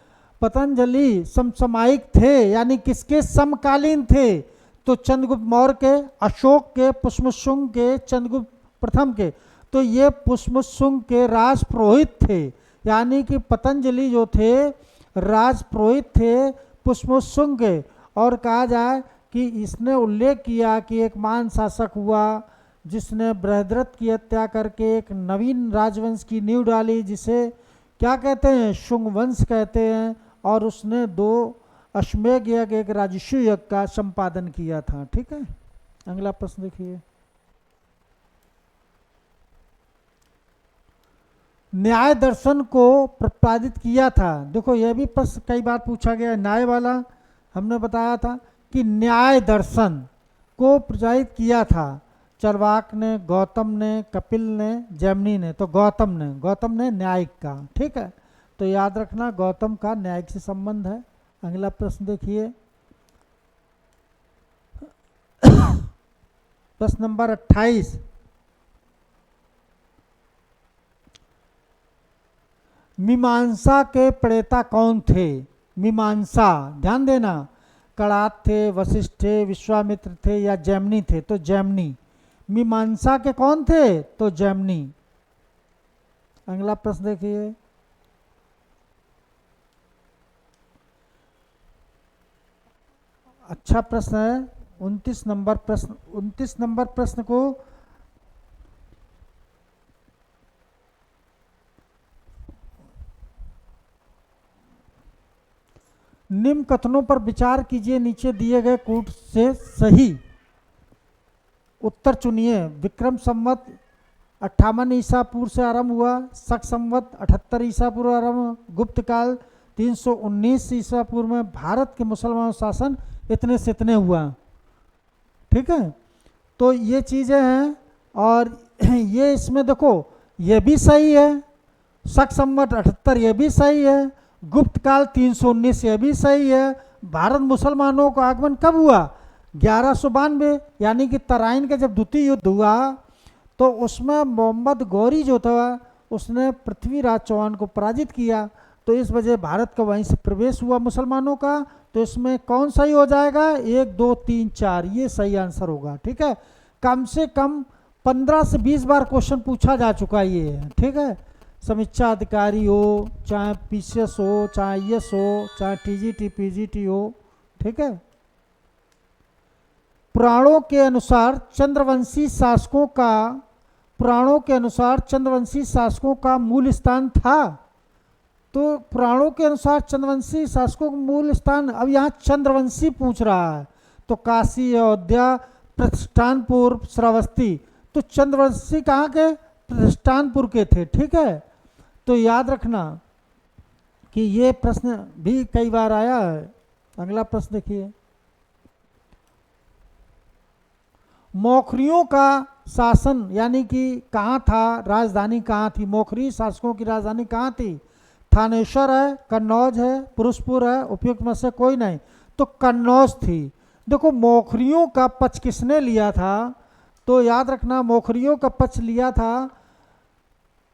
पतंजलि समसामयिक थे, यानी किसके समकालीन थे, तो चंद्रगुप्त मौर्य के, अशोक के, पुष्पशुंग के, चंद्रगुप्त प्रथम के। तो ये पुष्पशुंग के राजपुरोहित थे, यानी कि पतंजलि जो थे राजपुरोहित थे पुष्पशुंग के। और कहा जाए कि इसने उल्लेख किया कि एक महान शासक हुआ जिसने बृहद्रथ की हत्या करके एक नवीन राजवंश की नींव डाली, जिसे क्या कहते हैं, शुंग वंश कहते हैं। और उसने 2 अश्वमेध यज्ञ, एक राजस्व यज्ञ का संपादन किया था, ठीक है। अगला प्रश्न देखिए, न्याय दर्शन को प्रतिपादित किया था। देखो यह भी प्रश्न कई बार पूछा गया, न्याय वाला हमने बताया था कि न्याय दर्शन को प्रचारित किया था चरवाक ने, गौतम ने, कपिल ने, जैमिनी ने। तो गौतम ने न्यायिक का, ठीक है। तो याद रखना गौतम का न्यायिक से संबंध है। अगला प्रश्न देखिए, प्रश्न नंबर 28, मीमांसा के प्रणेता कौन थे। मीमांसा, ध्यान देना, कणाद थे, वशिष्ठ थे, विश्वामित्र थे, या जैमिनी थे। तो जैमिनी। मीमांसा के कौन थे, तो जैमिनी। अगला प्रश्न देखिए, अच्छा प्रश्न है। 29 नंबर प्रश्न को निम्न कथनों पर विचार कीजिए, नीचे दिए गए कूट से सही उत्तर चुनिए। विक्रम संवत 58 ईसा पूर्व से आरंभ हुआ, शक संवत 78 ईसा पूर्व आरंभ, गुप्त काल 319 ईसा पूर्व में भारत के मुसलमान शासन इतने से इतने हुआ। ठीक है, तो ये चीज़ें हैं। और ये इसमें देखो ये भी सही है, शक संवत 78 ये भी सही है, गुप्त काल 319 ये भी सही है। भारत मुसलमानों का आगमन कब हुआ? 1192, यानी कि तराइन का जब द्वितीय युद्ध हुआ तो उसमें मोहम्मद गौरी जो था उसने पृथ्वीराज चौहान को पराजित किया, तो इस वजह भारत का वहीं से प्रवेश हुआ मुसलमानों का। तो इसमें कौन सही हो जाएगा? 1 2 3 4 ये सही आंसर होगा। ठीक है, कम से कम 15 से 20 बार क्वेश्चन पूछा जा चुका है ये। ठीक है, समीक्षा अधिकारी हो, चाहे पीसीएस हो, चाहे आईएएस हो, चाहे टीजीटी पीजीटी हो। ठीक है, पुराणों के अनुसार चंद्रवंशी शासकों का मूल स्थान था। तो पुराणों के अनुसार चंद्रवंशी शासकों का मूल स्थान, अब यहाँ चंद्रवंशी पूछ रहा है तो काशी, अयोध्या, प्रतिष्ठानपुर, श्रावस्ती। तो चंद्रवंशी कहाँ के? प्रतिष्ठानपुर के थे। ठीक है, तो याद रखना कि ये प्रश्न भी कई बार आया है। अगला प्रश्न देखिए, मौखरियों का शासन यानी कि कहाँ था, राजधानी कहाँ थी? मौखरी शासकों की राजधानी कहाँ थी? थानेश्वर है, कन्नौज है, पुरुषपुर है, उपयुक्त में से कोई नहीं। तो कन्नौज थी। देखो मौखरियों का पक्ष किसने लिया था? तो याद रखना मौखरियों का पक्ष लिया था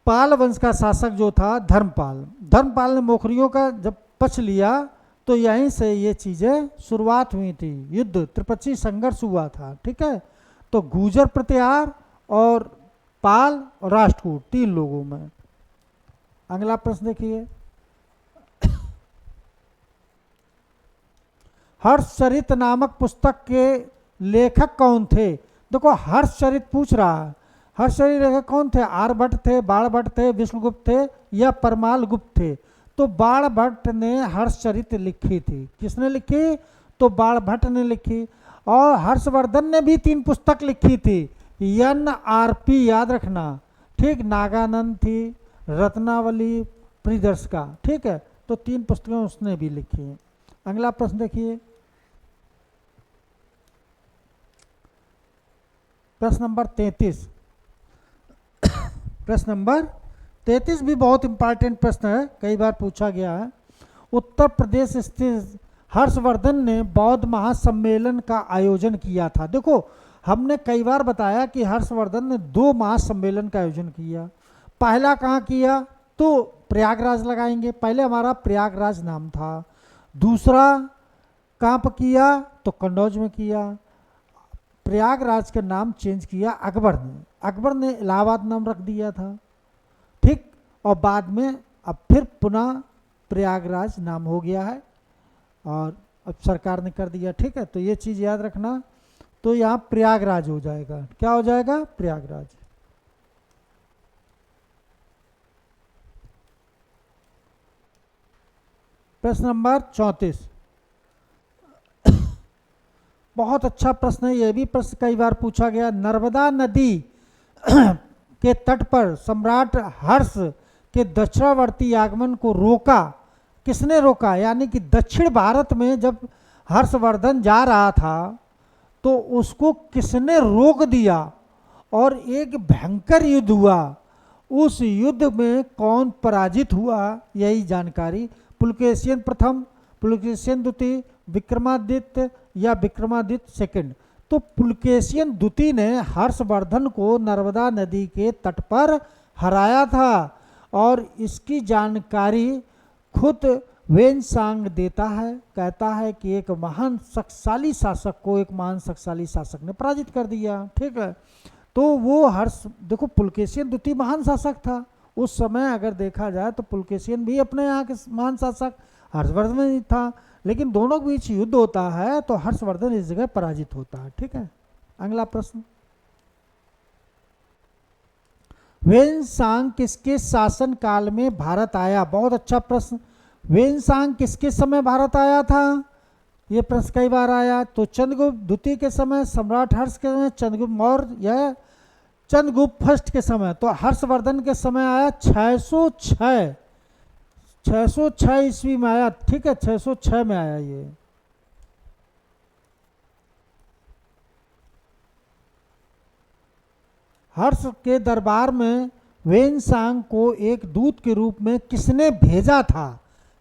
पाल वंश का शासक जो था धर्मपाल ने मौखरियों का जब पक्ष लिया तो यहीं से ये चीज़ें शुरुआत हुई थी, युद्ध त्रिपक्षीय संघर्ष हुआ था। ठीक है, तो गुर्जर प्रतिहार और पाल और राष्ट्रकूट 3 लोगों में। अगला प्रश्न देखिए, हर्षचरित नामक पुस्तक के लेखक कौन थे? देखो हर्षचरित पूछ रहा है, हर्षचरित लेखक कौन थे? आर्यभट्ट थे, बाणभट्ट थे, विष्णुगुप्त थे या परमाल गुप्त थे? तो बाणभट्ट ने हर्षचरित लिखी थी। किसने लिखी? तो बाणभट्ट ने लिखी। और हर्षवर्धन ने भी 3 पुस्तक लिखी थी, NRP याद रखना। ठीक, नागानंद थी, रत्नावली, प्रियदर्शिका। ठीक है, तो 3 पुस्तकें उसने भी लिखी हैं। अगला प्रश्न देखिए, प्रश्न नंबर 33। प्रश्न नंबर 33 भी बहुत इंपॉर्टेंट प्रश्न है, कई बार पूछा गया है। उत्तर प्रदेश स्थित हर्षवर्धन ने बौद्ध महासम्मेलन का आयोजन किया था। देखो हमने कई बार बताया कि हर्षवर्धन ने 2 महासम्मेलन का आयोजन किया। पहला कहाँ किया? तो प्रयागराज लगाएंगे, पहले हमारा प्रयागराज नाम था। दूसरा कहाँ पर किया? तो कन्नौज में किया। प्रयागराज का नाम चेंज किया अकबर ने इलाहाबाद नाम रख दिया था। ठीक, और बाद में अब फिर पुनः प्रयागराज नाम हो गया है और अब सरकार ने कर दिया। ठीक है, तो ये चीज़ याद रखना। तो यहाँ प्रयागराज हो जाएगा। क्या हो जाएगा? प्रयागराज। प्रश्न नंबर 34 बहुत अच्छा प्रश्न है, यह भी प्रश्न कई बार पूछा गया। नर्मदा नदी के तट पर सम्राट हर्ष के दक्षिणावर्ती आगमन को रोका, किसने रोका? यानी कि दक्षिण भारत में जब हर्षवर्धन जा रहा था तो उसको किसने रोक दिया और एक भयंकर युद्ध हुआ। उस युद्ध में कौन पराजित हुआ, यही जानकारी। पुलकेशिन प्रथम, पुलकेशिन द्वितीय, विक्रमादित्य या विक्रमादित्य सेकंड। तो पुलकेशिन द्वितीय ने हर्षवर्धन को नर्मदा नदी के तट पर हराया था और इसकी जानकारी खुद वेनसांग देता है। कहता है कि एक महान शक्तिशाली शासक को एक महान शक्तिशाली शासक ने पराजित कर दिया। ठीक है, तो वो देखो पुलकेशिन द्वितीय महान शासक था, उस समय अगर देखा जाए तो पुलकेशिन भी अपने यहाँ के महान शासक हर्षवर्धन ही था, लेकिन दोनों के बीच युद्ध होता है तो हर्षवर्धन इस जगह पराजित होता है। ठीक है, अगला प्रश्न, वेनसांग किसके शासन काल में भारत आया? बहुत अच्छा प्रश्न। वेनसांग किसके समय भारत आया था? ये प्रश्न कई बार आया। तो चंद्रगुप्त द्वितीय के समय, सम्राट हर्ष के समय, चंद्रगुप्त मौर्य या चंद्रगुप्त फर्स्ट के समय? तो हर्षवर्धन के समय आया 606 ईस्वी में आया। ठीक है, 606 में आया ये। हर्ष के दरबार में वेनसांग को एक दूत के रूप में किसने भेजा था?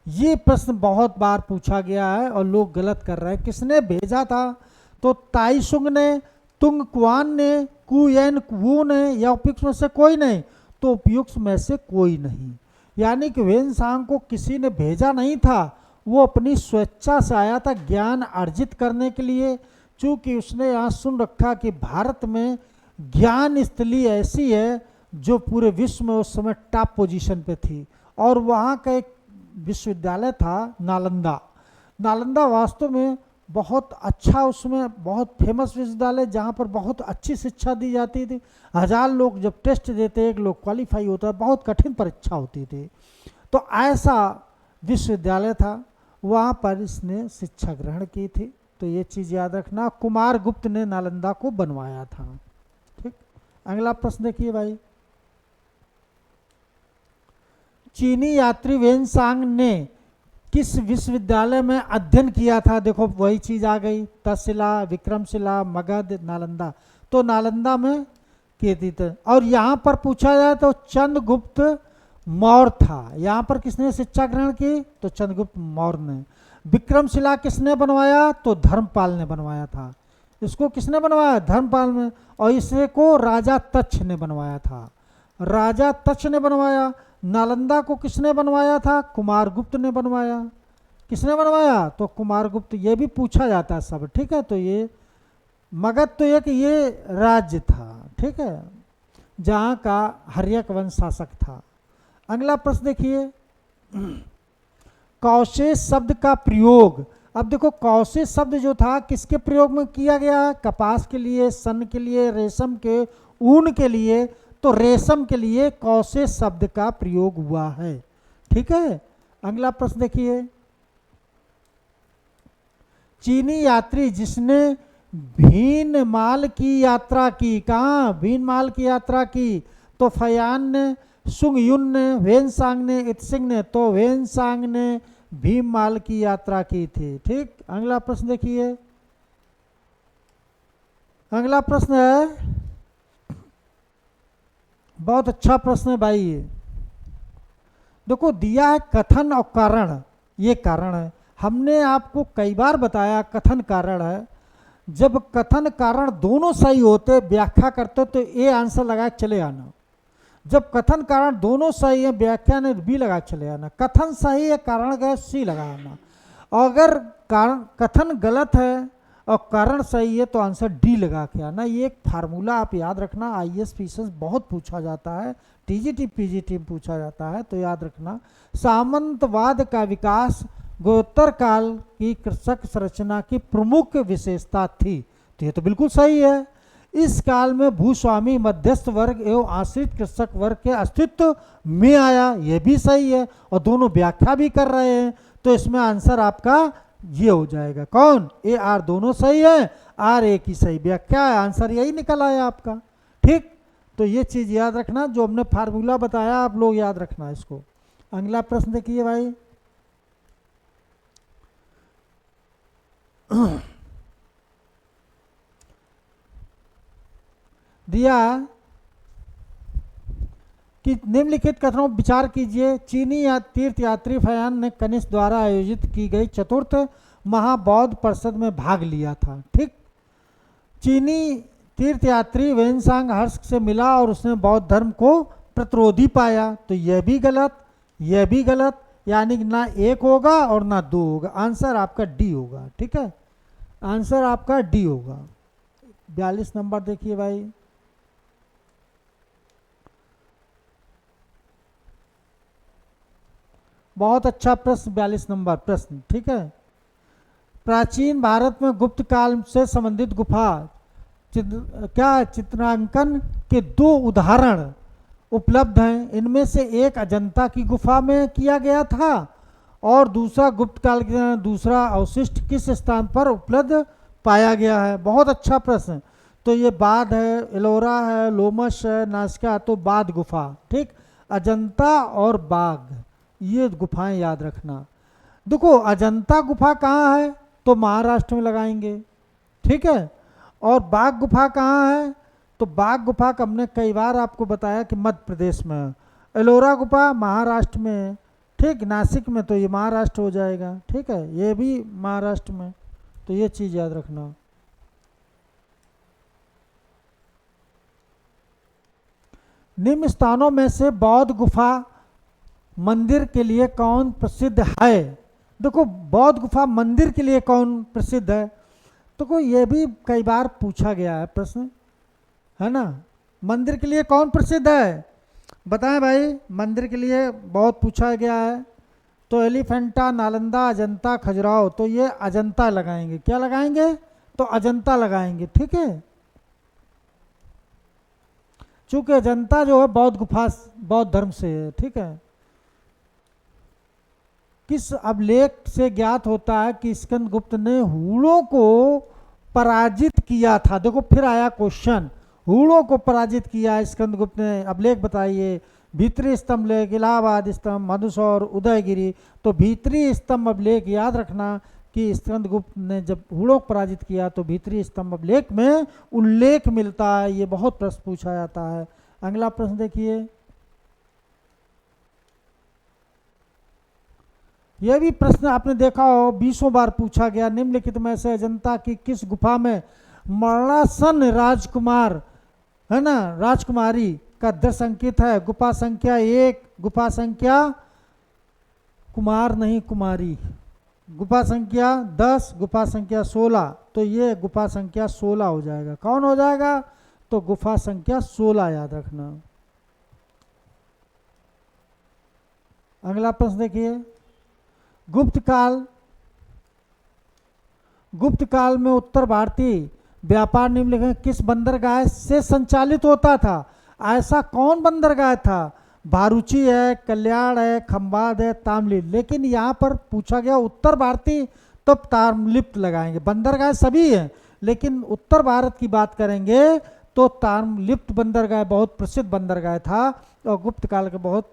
ये प्रश्न बहुत बार पूछा गया है और लोग गलत कर रहे हैं। किसने भेजा था? तो ताइशुंग ने, तुंग कुआन ने, कुयेन वू ने, या उपयुक्त में से कोई नहीं? तो उपयुक्त में से कोई नहीं, यानी कि वेनसांग को किसी ने भेजा नहीं था, वो अपनी स्वेच्छा से आया था ज्ञान अर्जित करने के लिए। चूंकि उसने यहाँ सुन रखा कि भारत में ज्ञान स्थली ऐसी है जो पूरे विश्व में उस समय टॉप पोजीशन पे थी, और वहाँ का एक विश्वविद्यालय था नालंदा। नालंदा वास्तव में बहुत अच्छा, उसमें बहुत फेमस विश्वविद्यालय जहाँ पर बहुत अच्छी शिक्षा दी जाती थी। 1000 लोग जब टेस्ट देते, एक लोग क्वालिफाई होता, बहुत कठिन परीक्षा होती थी। तो ऐसा विश्वविद्यालय था, वहाँ पर इसने शिक्षा ग्रहण की थी। तो ये चीज़ याद रखना, कुमार गुप्त ने नालंदा को बनवाया था। ठीक, अगला प्रश्न देखिए भाई, चीनी यात्री वेनसांग ने किस विश्वविद्यालय में अध्ययन किया था? देखो वही चीज आ गई, तक्षशिला, विक्रमशिला, मगध, नालंदा। तो नालंदा में की थी। और यहाँ पर पूछा जाए तो चंद्रगुप्त मौर्य था। यहाँ पर किसने शिक्षा ग्रहण की? तो चंद्रगुप्त मौर्य ने। विक्रमशिला किसने बनवाया? तो धर्मपाल ने बनवाया था। इसको किसने बनवाया? धर्मपाल ने। और इसे को राजा तक्ष ने बनवाया था, राजा तक्ष ने बनवाया। नालंदा को किसने बनवाया था? कुमारगुप्त ने बनवाया। किसने बनवाया? तो कुमारगुप्त। ये भी पूछा जाता है सब। ठीक है, तो ये मगध तो एक ये राज्य था, ठीक है, जहाँ का हर्यक वंश शासक था। अगला प्रश्न देखिए, कौशेष शब्द का प्रयोग। अब देखो कौशेष शब्द जो था किसके प्रयोग में किया गया? कपास के लिए, सन के लिए, रेशम के, ऊन के लिए। तो रेशम के लिए कौशेष शब्द का प्रयोग हुआ है। ठीक है, अगला प्रश्न देखिए, चीनी यात्री जिसने भीनमाल की यात्रा की, कहाँ भीनमाल की यात्रा की? तो फयान ने, सुंग युन ने, वेनसांग ने, इत्सिंग ने। तो वेनसांग ने भीममाल की यात्रा की थी। ठीक, अगला प्रश्न देखिए, अगला प्रश्न है, बहुत अच्छा प्रश्न है भाई ये। देखो दिया है कथन और कारण। ये कारण है, हमने आपको कई बार बताया कथन कारण है। जब कथन कारण दोनों सही होते, व्याख्या करते, तो ए आंसर लगा चले आना। जब कथन कारण दोनों सही है, व्याख्या ने बी लगा चले आना। कथन सही है, कारण गए सी लगाना। अगर कारण कथन गलत है और कारण सही है तो आंसर डी लगा के आना। ये एक फार्मूला आप याद रखना, आईएएस पीसीएस बहुत पूछा जाता है, टीजीटी पीजीटी में पूछा जाता है, तो याद रखना। सामंतवाद का विकास गोत्तर काल की कृषक संरचना की प्रमुख विशेषता थी। तो ये तो बिल्कुल सही है। इस काल में भूस्वामी, मध्यस्थ वर्ग एवं आश्रित कृषक वर्ग के अस्तित्व में आया। ये भी सही है, और दोनों व्याख्या भी कर रहे हैं। तो इसमें आंसर आपका ये हो जाएगा, कौन? ए आर, दोनों सही है, आर ए की सही व्याख्या है, आंसर यही निकल आया आपका। ठीक, तो ये चीज याद रखना, जो हमने फार्मूला बताया आप लोग याद रखना इसको। अगला प्रश्न देखिए भाई, दिया कि निम्नलिखित कथनों पर विचार कीजिए। चीनी या तीर्थ यात्री फयान ने कनिष्क द्वारा आयोजित की गई चतुर्थ महाबौद्ध परिषद में भाग लिया था। ठीक, चीनी तीर्थयात्री वेनसांग हर्ष से मिला और उसने बौद्ध धर्म को प्रतिरोधी पाया। तो यह भी गलत, यह भी गलत, यानी ना एक होगा और ना दो होगा। आंसर आपका डी होगा। ठीक है, आंसर आपका डी होगा। 42 नंबर देखिए भाई, बहुत अच्छा प्रश्न, 42 नंबर प्रश्न, ठीक है। प्राचीन भारत में गुप्त काल से संबंधित गुफा चित्रांकन के दो उदाहरण उपलब्ध हैं। इनमें से एक अजंता की गुफा में किया गया था और दूसरा गुप्त काल के दूसरा अवशिष्ट किस स्थान पर उपलब्ध पाया गया है। बहुत अच्छा प्रश्न। तो ये बाध है, एलोरा है, लोमश है, नासिका, तो बाध गुफा, ठीक। अजंता और बाघ, ये गुफाएं याद रखना। देखो अजंता गुफा कहाँ है, तो महाराष्ट्र में लगाएंगे, ठीक है। और बाघ गुफा कहाँ है, तो बाघ गुफा का हमने कई बार आपको बताया कि मध्य प्रदेश में है। एलोरा गुफा महाराष्ट्र में है, ठीक। नासिक में तो ये महाराष्ट्र हो जाएगा, ठीक है, ये भी महाराष्ट्र में। तो ये चीज़ याद रखना। निम्न स्थानों में से बौद्ध गुफा मंदिर के लिए कौन प्रसिद्ध है। देखो बौद्ध गुफा मंदिर के लिए कौन प्रसिद्ध है, तो ये भी कई बार पूछा गया है प्रश्न, है ना। मंदिर के लिए कौन प्रसिद्ध है, बताएं भाई। मंदिर के लिए बहुत पूछा गया है। तो एलिफेंटा, नालंदा, अजंता, खजुराहो, तो ये अजंता लगाएंगे। क्या लगाएंगे, तो अजंता लगाएंगे, ठीक है। चूंकि अजंता जो है बौद्ध गुफा, बौद्ध धर्म से है, ठीक है। किस अभिलेख से ज्ञात होता है कि स्कंदगुप्त ने हूणों को पराजित किया था। देखो फिर आया क्वेश्चन, हूणों को पराजित किया स्कंदगुप्त ने, अभिलेख बताइए। भीतरी स्तंभ लेख, इलाहाबाद स्तंभ, मधुसौर, उदयगिरी। तो भीतरी स्तंभ अभिलेख याद रखना कि स्कंदगुप्त ने जब हूणों को पराजित किया तो भीतरी स्तंभ अभिलेख में उल्लेख मिलता है। ये बहुत प्रश्न पूछा जाता है। अगला प्रश्न देखिए, यह भी प्रश्न आपने देखा हो 20 बार पूछा गया। निम्नलिखित में से अजंता की किस गुफा में मरणासन राजकुमार, है ना, राजकुमारी का दृश्य अंकित है। गुफा संख्या 1, गुफा संख्या कुमार नहीं कुमारी, गुफा संख्या 10, गुफा संख्या 16। तो ये गुफा संख्या 16 हो जाएगा। कौन हो जाएगा, तो गुफा संख्या 16 याद रखना। अगला प्रश्न देखिए, गुप्त काल में उत्तर भारतीय व्यापार निम्नलिखित किस बंदरगाह से संचालित होता था। ऐसा कौन बंदरगाह था, भारूची है, कल्याण है, खंबात है, ताम्रलिप्त। लेकिन यहाँ पर पूछा गया उत्तर भारतीय, तो ताम्रलिप्त लगाएंगे। बंदरगाह सभी हैं लेकिन उत्तर भारत की बात करेंगे तो ताम्रलिप्त बंदरगाह बहुत प्रसिद्ध बंदरगाह था और गुप्त काल के बहुत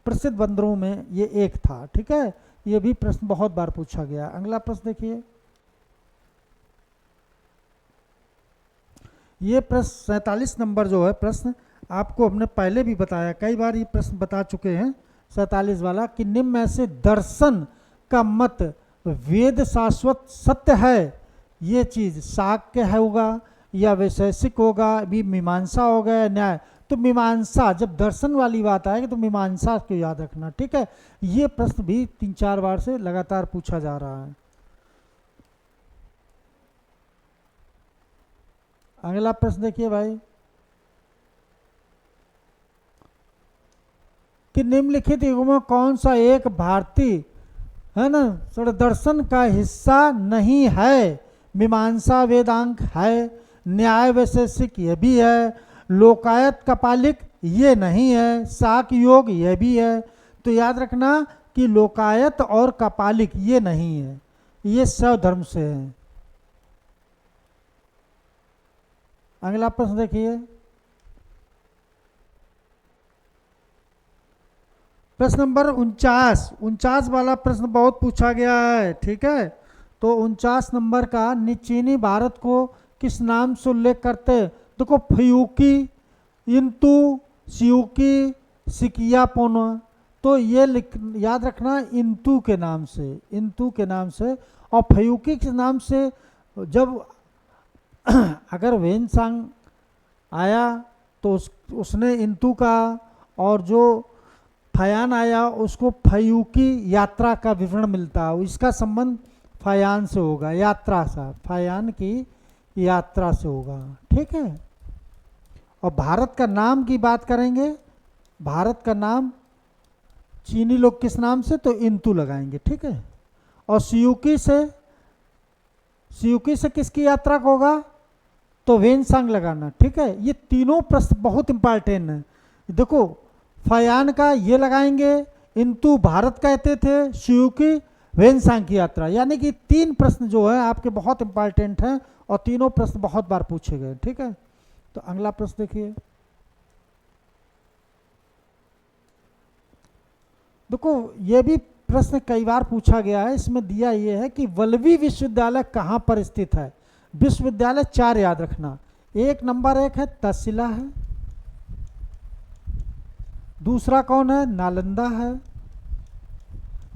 प्रसिद्ध बंदरों में ये एक था, ठीक है। ये भी प्रश्न बहुत बार पूछा गया। अगला प्रश्न देखिए, ये प्रश्न 47 नंबर जो है प्रश्न, आपको हमने पहले भी बताया, कई बार ये प्रश्न बता चुके हैं 47 वाला, कि निम्न में से दर्शन का मत वेद शाश्वत सत्य है। ये चीज शाक्य है होगा या वैशेषिक होगा, भी मीमांसा होगा या न्याय। तो मीमांसा, जब दर्शन वाली बात आएगी तो मीमांसा को याद रखना, ठीक है। ये प्रश्न भी 3-4 बार से लगातार पूछा जा रहा है। अगला प्रश्न देखिए भाई, कि निम्नलिखित युगों में कौन सा एक भारतीय, है ना, दर्शन का हिस्सा नहीं है। मीमांसा वेदांग है, न्याय वैशेषिक ये भी है, लोकायत कपालिक ये नहीं है, शाक योग ये भी है। तो याद रखना कि लोकायत और कपालिक ये नहीं है, ये शैव धर्म से है। अगला प्रश्न देखिए, प्रश्न नंबर 49 वाला प्रश्न बहुत पूछा गया है, ठीक है। तो 49 नंबर का, चीनी भारत को किस नाम से उल्लेख करते। देखो फ्यूकी, इंतु, सियुकी, सिकियापोना। तो ये याद रखना इंतु के नाम से, इंतु के नाम से। और फ्यूकी के नाम से जब अगर वेनसांग आया तो उसने इंतु का, और जो फयान आया उसको फयूकी यात्रा का विवरण मिलता है। इसका संबंध फयान से होगा, यात्रा सा, फयान की यात्रा से होगा, ठीक है। और भारत का नाम की बात करेंगे, भारत का नाम चीनी लोग किस नाम से, तो इंतु लगाएंगे, ठीक है। और सियुकी से किसकी यात्रा का होगा, तो वेनसांग लगाना, ठीक है। ये तीनों प्रश्न बहुत इंपॉर्टेंट है। देखो फयान का ये लगाएंगे, इंतु भारत कहते थे, सियुकी वेनसांग की यात्रा, यानी कि 3 प्रश्न जो है आपके बहुत इंपॉर्टेंट हैं और तीनों प्रश्न बहुत बार पूछे गए, ठीक है। तो अगला प्रश्न देखिए। देखो ये भी प्रश्न कई बार पूछा गया है। इसमें दिया ये है कि वल्लभी विश्वविद्यालय कहाँ पर स्थित है। विश्वविद्यालय 4 याद रखना। एक नंबर 1 है तक्षशिला है, दूसरा कौन है, नालंदा है,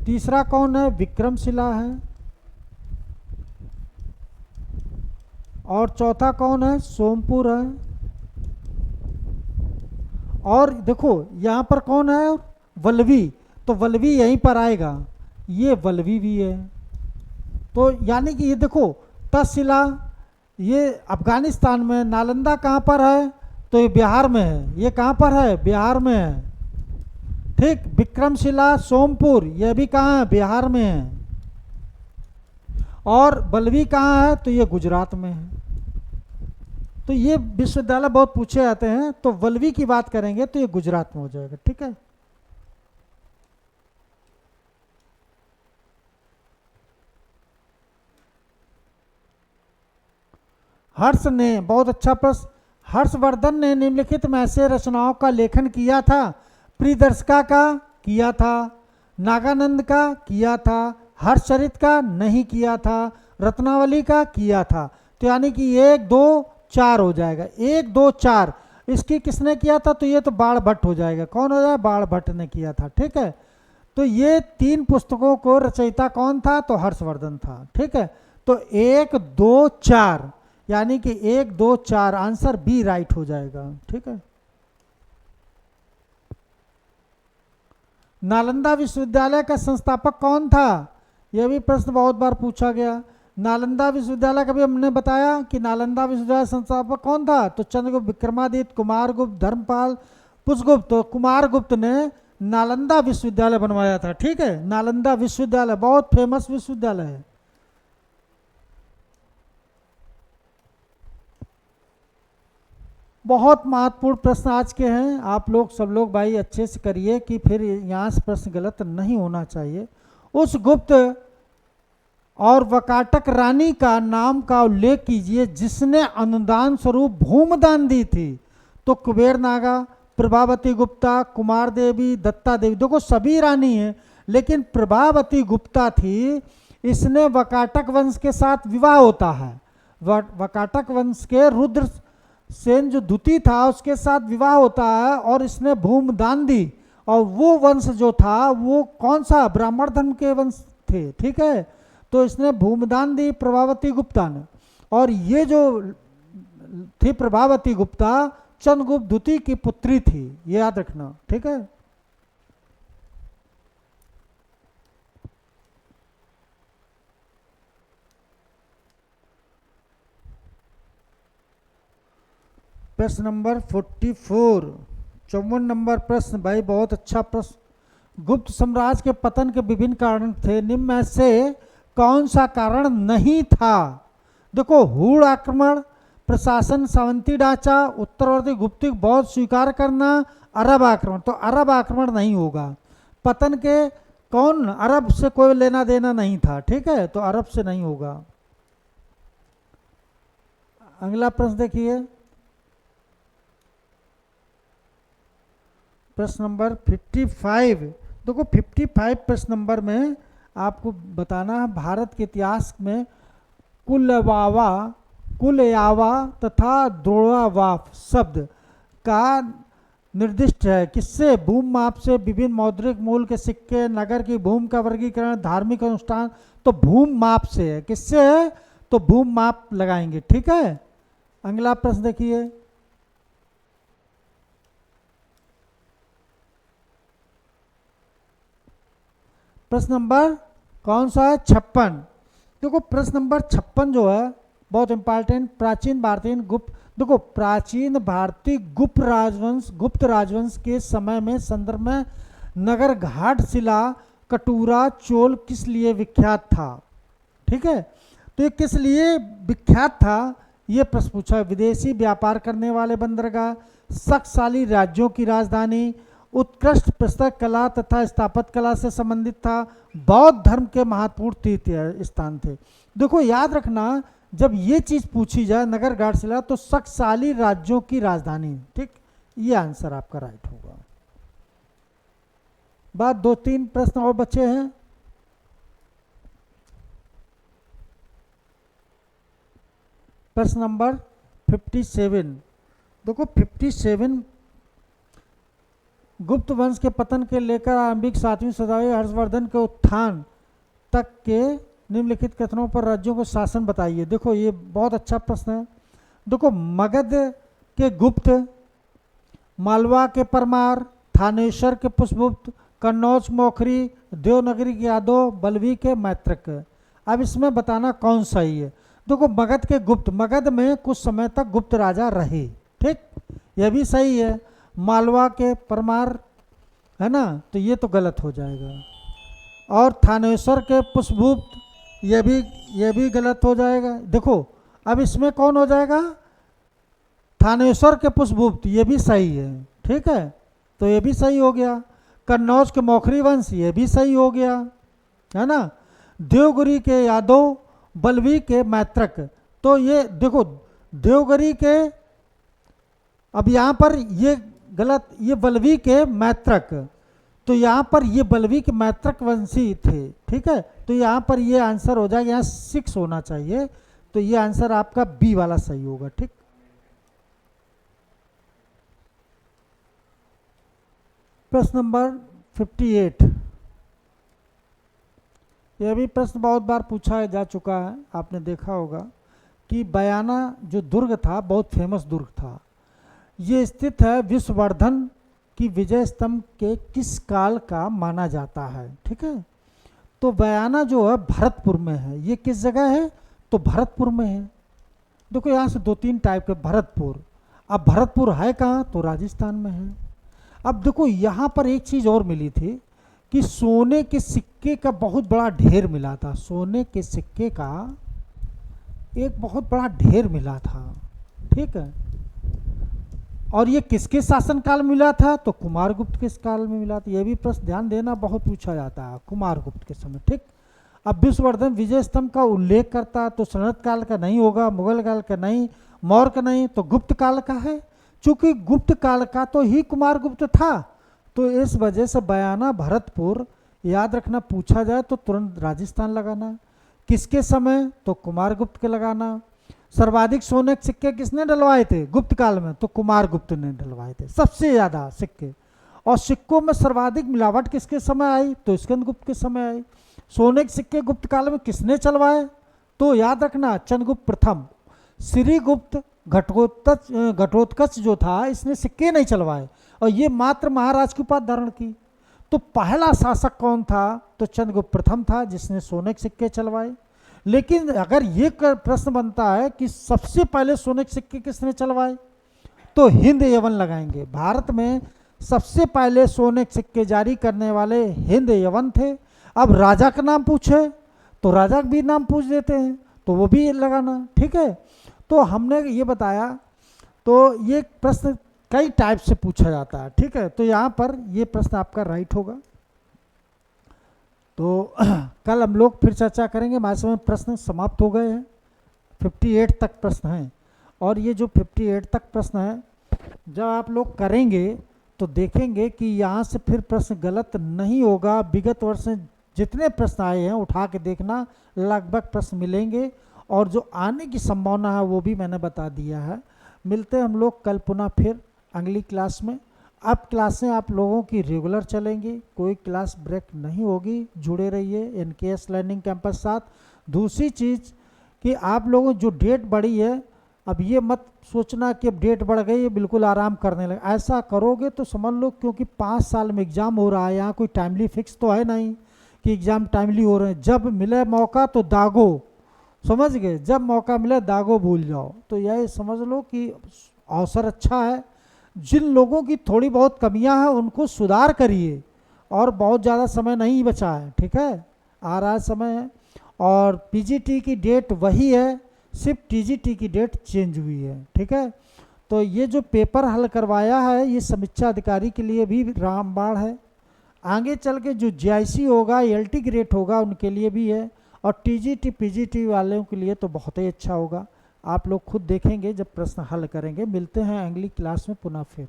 तीसरा कौन है, विक्रमशिला है, और चौथा कौन है, सोमपुर है। और देखो यहाँ पर कौन है, वल्लभी, तो वल्लभी यहीं पर आएगा, ये वल्लभी भी है। तो यानी कि ये देखो तक्षशिला ये अफगानिस्तान में, नालंदा कहाँ पर है, तो ये बिहार में है। ये कहाँ पर है, बिहार में है, ठीक। विक्रमशिला सोमपुर ये भी कहाँ है, बिहार में है। और वल्लभी कहाँ है, तो ये गुजरात में है। तो ये विश्वविद्यालय बहुत पूछे जाते हैं। तो वल्लभी की बात करेंगे तो ये गुजरात में हो जाएगा, ठीक है। हर्ष ने, बहुत अच्छा प्रश्न, हर्षवर्धन ने निम्नलिखित में से रचनाओं का लेखन किया था। प्रियदर्शिका का किया था, नागानंद का किया था, हर्षचरित का नहीं किया था, रत्नावली का किया था। तो यानी कि 1 2 4 हो जाएगा, 1 2 4। इसकी किसने किया था, तो ये तो बाण भट्ट हो जाएगा। कौन हो जाएगा, बाण भट्ट ने किया था, ठीक है। तो ये 3 पुस्तकों को रचयिता कौन था, तो हर्षवर्धन था, ठीक है। तो 1 2 4 यानी कि 1 2 4 आंसर बी राइट हो जाएगा, ठीक है। नालंदा विश्वविद्यालय का संस्थापक कौन था, यह भी प्रश्न बहुत बार पूछा गया। नालंदा विश्वविद्यालय का भी हमने बताया कि नालंदा विश्वविद्यालय संस्थापक कौन था, तो चंद्रगुप्त, विक्रमादित्य, कुमारगुप्त, धर्मपाल, पुष्पगुप्त। तो कुमारगुप्त ने नालंदा विश्वविद्यालय बनवाया था, ठीक है। नालंदा विश्वविद्यालय बहुत फेमस विश्वविद्यालय है। बहुत महत्वपूर्ण प्रश्न आज के हैं। आप लोग सब लोग भाई अच्छे से करिए कि फिर यहाँ से प्रश्न गलत नहीं होना चाहिए। उस गुप्त और वकाटक रानी का नाम का उल्लेख कीजिए जिसने अनुदान स्वरूप भूमदान दी थी। तो कुबेर नागा, प्रभावती गुप्ता, कुमार देवी, दत्ता देवी। देखो सभी रानी हैं, लेकिन प्रभावती गुप्ता थी, इसने वकाटक वंश के साथ विवाह होता है। वकाटक वंश के रुद्र सेन जो द्वितीय था उसके साथ विवाह होता है और इसने भूमदान दी। और वो वंश जो था वो कौन सा, ब्राह्मण धर्म के वंश थे, ठीक है। तो इसने भूमदान दी प्रभावती गुप्ता ने। और ये जो थी प्रभावती गुप्ता चंद्रगुप्त द्वितीय की पुत्री थी, ये याद रखना, ठीक है। प्रश्न नंबर 44, 54 नंबर प्रश्न भाई बहुत अच्छा प्रश्न। गुप्त साम्राज्य के पतन के विभिन्न कारण थे, निम्न में से कौन सा कारण नहीं था। देखो हूण आक्रमण, प्रशासन सावंती ढांचा, उत्तरवर्ती गुप्त बौद्ध स्वीकार करना, अरब आक्रमण। तो अरब आक्रमण नहीं होगा। पतन के कौन, अरब से कोई लेना देना नहीं था, ठीक है। तो अरब से नहीं होगा। अगला प्रश्न देखिए, प्रश्न नंबर 55। देखो 55 प्रश्न नंबर में आपको बताना है भारत के इतिहास में कुलयावा तथा द्रोणावाफ शब्द का निर्दिष्ट है किससे। भूमि माप से, विभिन्न मौद्रिक मूल के सिक्के, नगर की भूमि का वर्गीकरण, धार्मिक अनुष्ठान। तो भूमि माप से है, किससे है, तो भूमि माप लगाएंगे, ठीक है। अगला प्रश्न देखिए, प्रश्न नंबर कौन सा है, 56। देखो प्रश्न नंबर 56 जो है बहुत इंपॉर्टेंट। प्राचीन भारतीय गुप्त, देखो प्राचीन भारतीय गुप्त राजवंश के समय में संदर्भ में नगर घाट शिला कटूरा चोल किस लिए विख्यात था? ठीक है, तो ये किस लिए विख्यात था ये प्रश्न पूछा। विदेशी व्यापार करने वाले बंदरगाह, शक्तिशाली राज्यों की राजधानी, उत्कृष्ट पुस्तक कला तथा स्थापत्य कला से संबंधित था, बौद्ध धर्म के महत्वपूर्ण तीर्थ स्थान थे। देखो याद रखना, जब ये चीज पूछी जाए नगर घाट शिला तो शक्तिशाली राज्यों की राजधानी, ठीक, ये आंसर आपका राइट होगा। बात 2-3 प्रश्न और बचे हैं। प्रश्न नंबर 57। देखो 57, गुप्त वंश के पतन के लेकर आरंभिक 7वीं शताब्दी हर्षवर्धन के उत्थान तक के निम्नलिखित कथनों पर राज्यों को शासन बताइए। देखो ये बहुत अच्छा प्रश्न है। देखो मगध के गुप्त, मालवा के परमार, थानेश्वर के पुष्पगुप्त, कन्नौज मौखरी, देवनगरी के यादव, बल्लवी के मैत्रक। अब इसमें बताना कौन सही है। देखो मगध के गुप्त, मगध में कुछ समय तक गुप्त राजा रहे, ठीक, यह भी सही है। मालवा के परमार है ना, तो ये तो गलत हो जाएगा। और थानेश्वर के पुष्पगुप्त, ये भी गलत हो जाएगा। देखो अब इसमें कौन हो जाएगा, थानेश्वर के पुष्पगुप्त, ये भी सही है, ठीक है, तो ये भी सही हो गया। कन्नौज के मौखरी वंश, ये भी सही हो गया, है ना। देवगिरी के यादव, बल्लवी के मैत्रक, तो ये देखो देवगिरी के, अब यहाँ पर ये गलत, ये बल्लवी के मैत्रक, तो यहाँ पर ये बल्लवी के मैत्रक वंशी थे, ठीक है, तो यहाँ पर ये आंसर हो जाएगा, यहाँ 6 होना चाहिए, तो ये आंसर आपका बी वाला सही होगा, ठीक। प्रश्न नंबर 58, यह भी प्रश्न बहुत बार पूछा जा चुका है, आपने देखा होगा कि बयाना जो दुर्ग था बहुत फेमस दुर्ग था। ये स्थित है विष्णुवर्धन की विजय स्तंभ के किस काल का माना जाता है, ठीक है। तो बयाना जो है भरतपुर में है। ये किस जगह है, तो भरतपुर में है। देखो यहाँ से 2-3 टाइप के भरतपुर, अब भरतपुर है कहाँ, तो राजस्थान में है। अब देखो यहाँ पर एक चीज़ और मिली थी कि सोने के सिक्के का बहुत बड़ा ढेर मिला था, सोने के सिक्के का एक बहुत बड़ा ढेर मिला था, ठीक है। और ये किसके शासनकाल में मिला था, तो कुमारगुप्त के काल में मिला था। ये भी प्रश्न ध्यान देना, बहुत पूछा जाता है, कुमारगुप्त के समय, ठीक। अब विष्णुवर्धन विजय स्तंभ का उल्लेख करता है तो सल्तनत काल का नहीं होगा, मुगल काल का नहीं, मौर्य का नहीं, तो गुप्त काल का है। चूंकि गुप्त काल का तो ही कुमारगुप्त था, तो इस वजह से बयाना भरतपुर याद रखना, पूछा जाए तो तुरंत राजस्थान लगाना। किसके समय, तो कुमारगुप्त के लगाना। सर्वाधिक सोने के सिक्के किसने डलवाए थे गुप्त काल में, तो कुमारगुप्त ने डलवाए थे सबसे ज्यादा सिक्के। और सिक्कों में सर्वाधिक मिलावट किसके समय आई, तो स्कंदगुप्त के समय आई। सोने के सिक्के गुप्त काल में किसने चलवाए, तो याद रखना चंद्रगुप्त प्रथम। श्रीगुप्त घटोत्कच जो था, इसने सिक्के नहीं चलवाए और ये मात्र महाराज की उपाधि धारण की। तो पहला शासक कौन था, तो चंद्रगुप्त प्रथम था जिसने सोने के सिक्के चलवाए। लेकिन अगर ये प्रश्न बनता है कि सबसे पहले सोने के सिक्के किसने चलवाए, तो हिंद यवन लगाएंगे। भारत में सबसे पहले सोने के सिक्के जारी करने वाले हिंद यवन थे। अब राजा का नाम पूछे तो राजा का भी नाम पूछ देते हैं, तो वो भी लगाना, ठीक है। तो हमने ये बताया, तो ये प्रश्न कई टाइप से पूछा जाता है, ठीक है। तो यहाँ पर ये प्रश्न आपका राइट होगा। तो कल हम लोग फिर चर्चा करेंगे। हमारे समय प्रश्न समाप्त हो गए हैं, 58 तक प्रश्न हैं। और ये जो 58 तक प्रश्न है, जब आप लोग करेंगे तो देखेंगे कि यहाँ से फिर प्रश्न गलत नहीं होगा। विगत वर्ष में जितने प्रश्न आए हैं उठा के देखना, लगभग प्रश्न मिलेंगे। और जो आने की संभावना है वो भी मैंने बता दिया है। मिलते हैं हम लोग कल पुनः फिर अगली क्लास में। अब क्लासें आप लोगों की रेगुलर चलेंगी, कोई क्लास ब्रेक नहीं होगी। जुड़े रहिए NKS लर्निंग कैंपस साथ। दूसरी चीज़ कि आप लोगों जो डेट बढ़ी है, अब ये मत सोचना कि अब डेट बढ़ गई है बिल्कुल आराम करने लगे। ऐसा करोगे तो समझ लो, क्योंकि 5 साल में एग्ज़ाम हो रहा है, यहाँ कोई टाइमली फिक्स तो है नहीं कि एग्ज़ाम टाइमली हो रहे हैं। जब मिले मौका तो दागो, समझ गए, जब मौका मिले दागो भूल जाओ। तो यही समझ लो कि अवसर अच्छा है। जिन लोगों की थोड़ी बहुत कमियां हैं उनको सुधार करिए, और बहुत ज़्यादा समय नहीं बचा है, ठीक है, आ रहा समय है। और पीजीटी की डेट वही है, सिर्फ टीजीटी की डेट चेंज हुई है, ठीक है। तो ये जो पेपर हल करवाया है ये समीक्षा अधिकारी के लिए भी रामबाण है। आगे चल के जो जीआईसी होगा, एलटी ग्रेड होगा, उनके लिए भी है। और टीजीटी पीजीटी वालों के लिए तो बहुत ही अच्छा होगा। आप लोग खुद देखेंगे जब प्रश्न हल करेंगे। मिलते हैं अगली क्लास में पुनः फिर।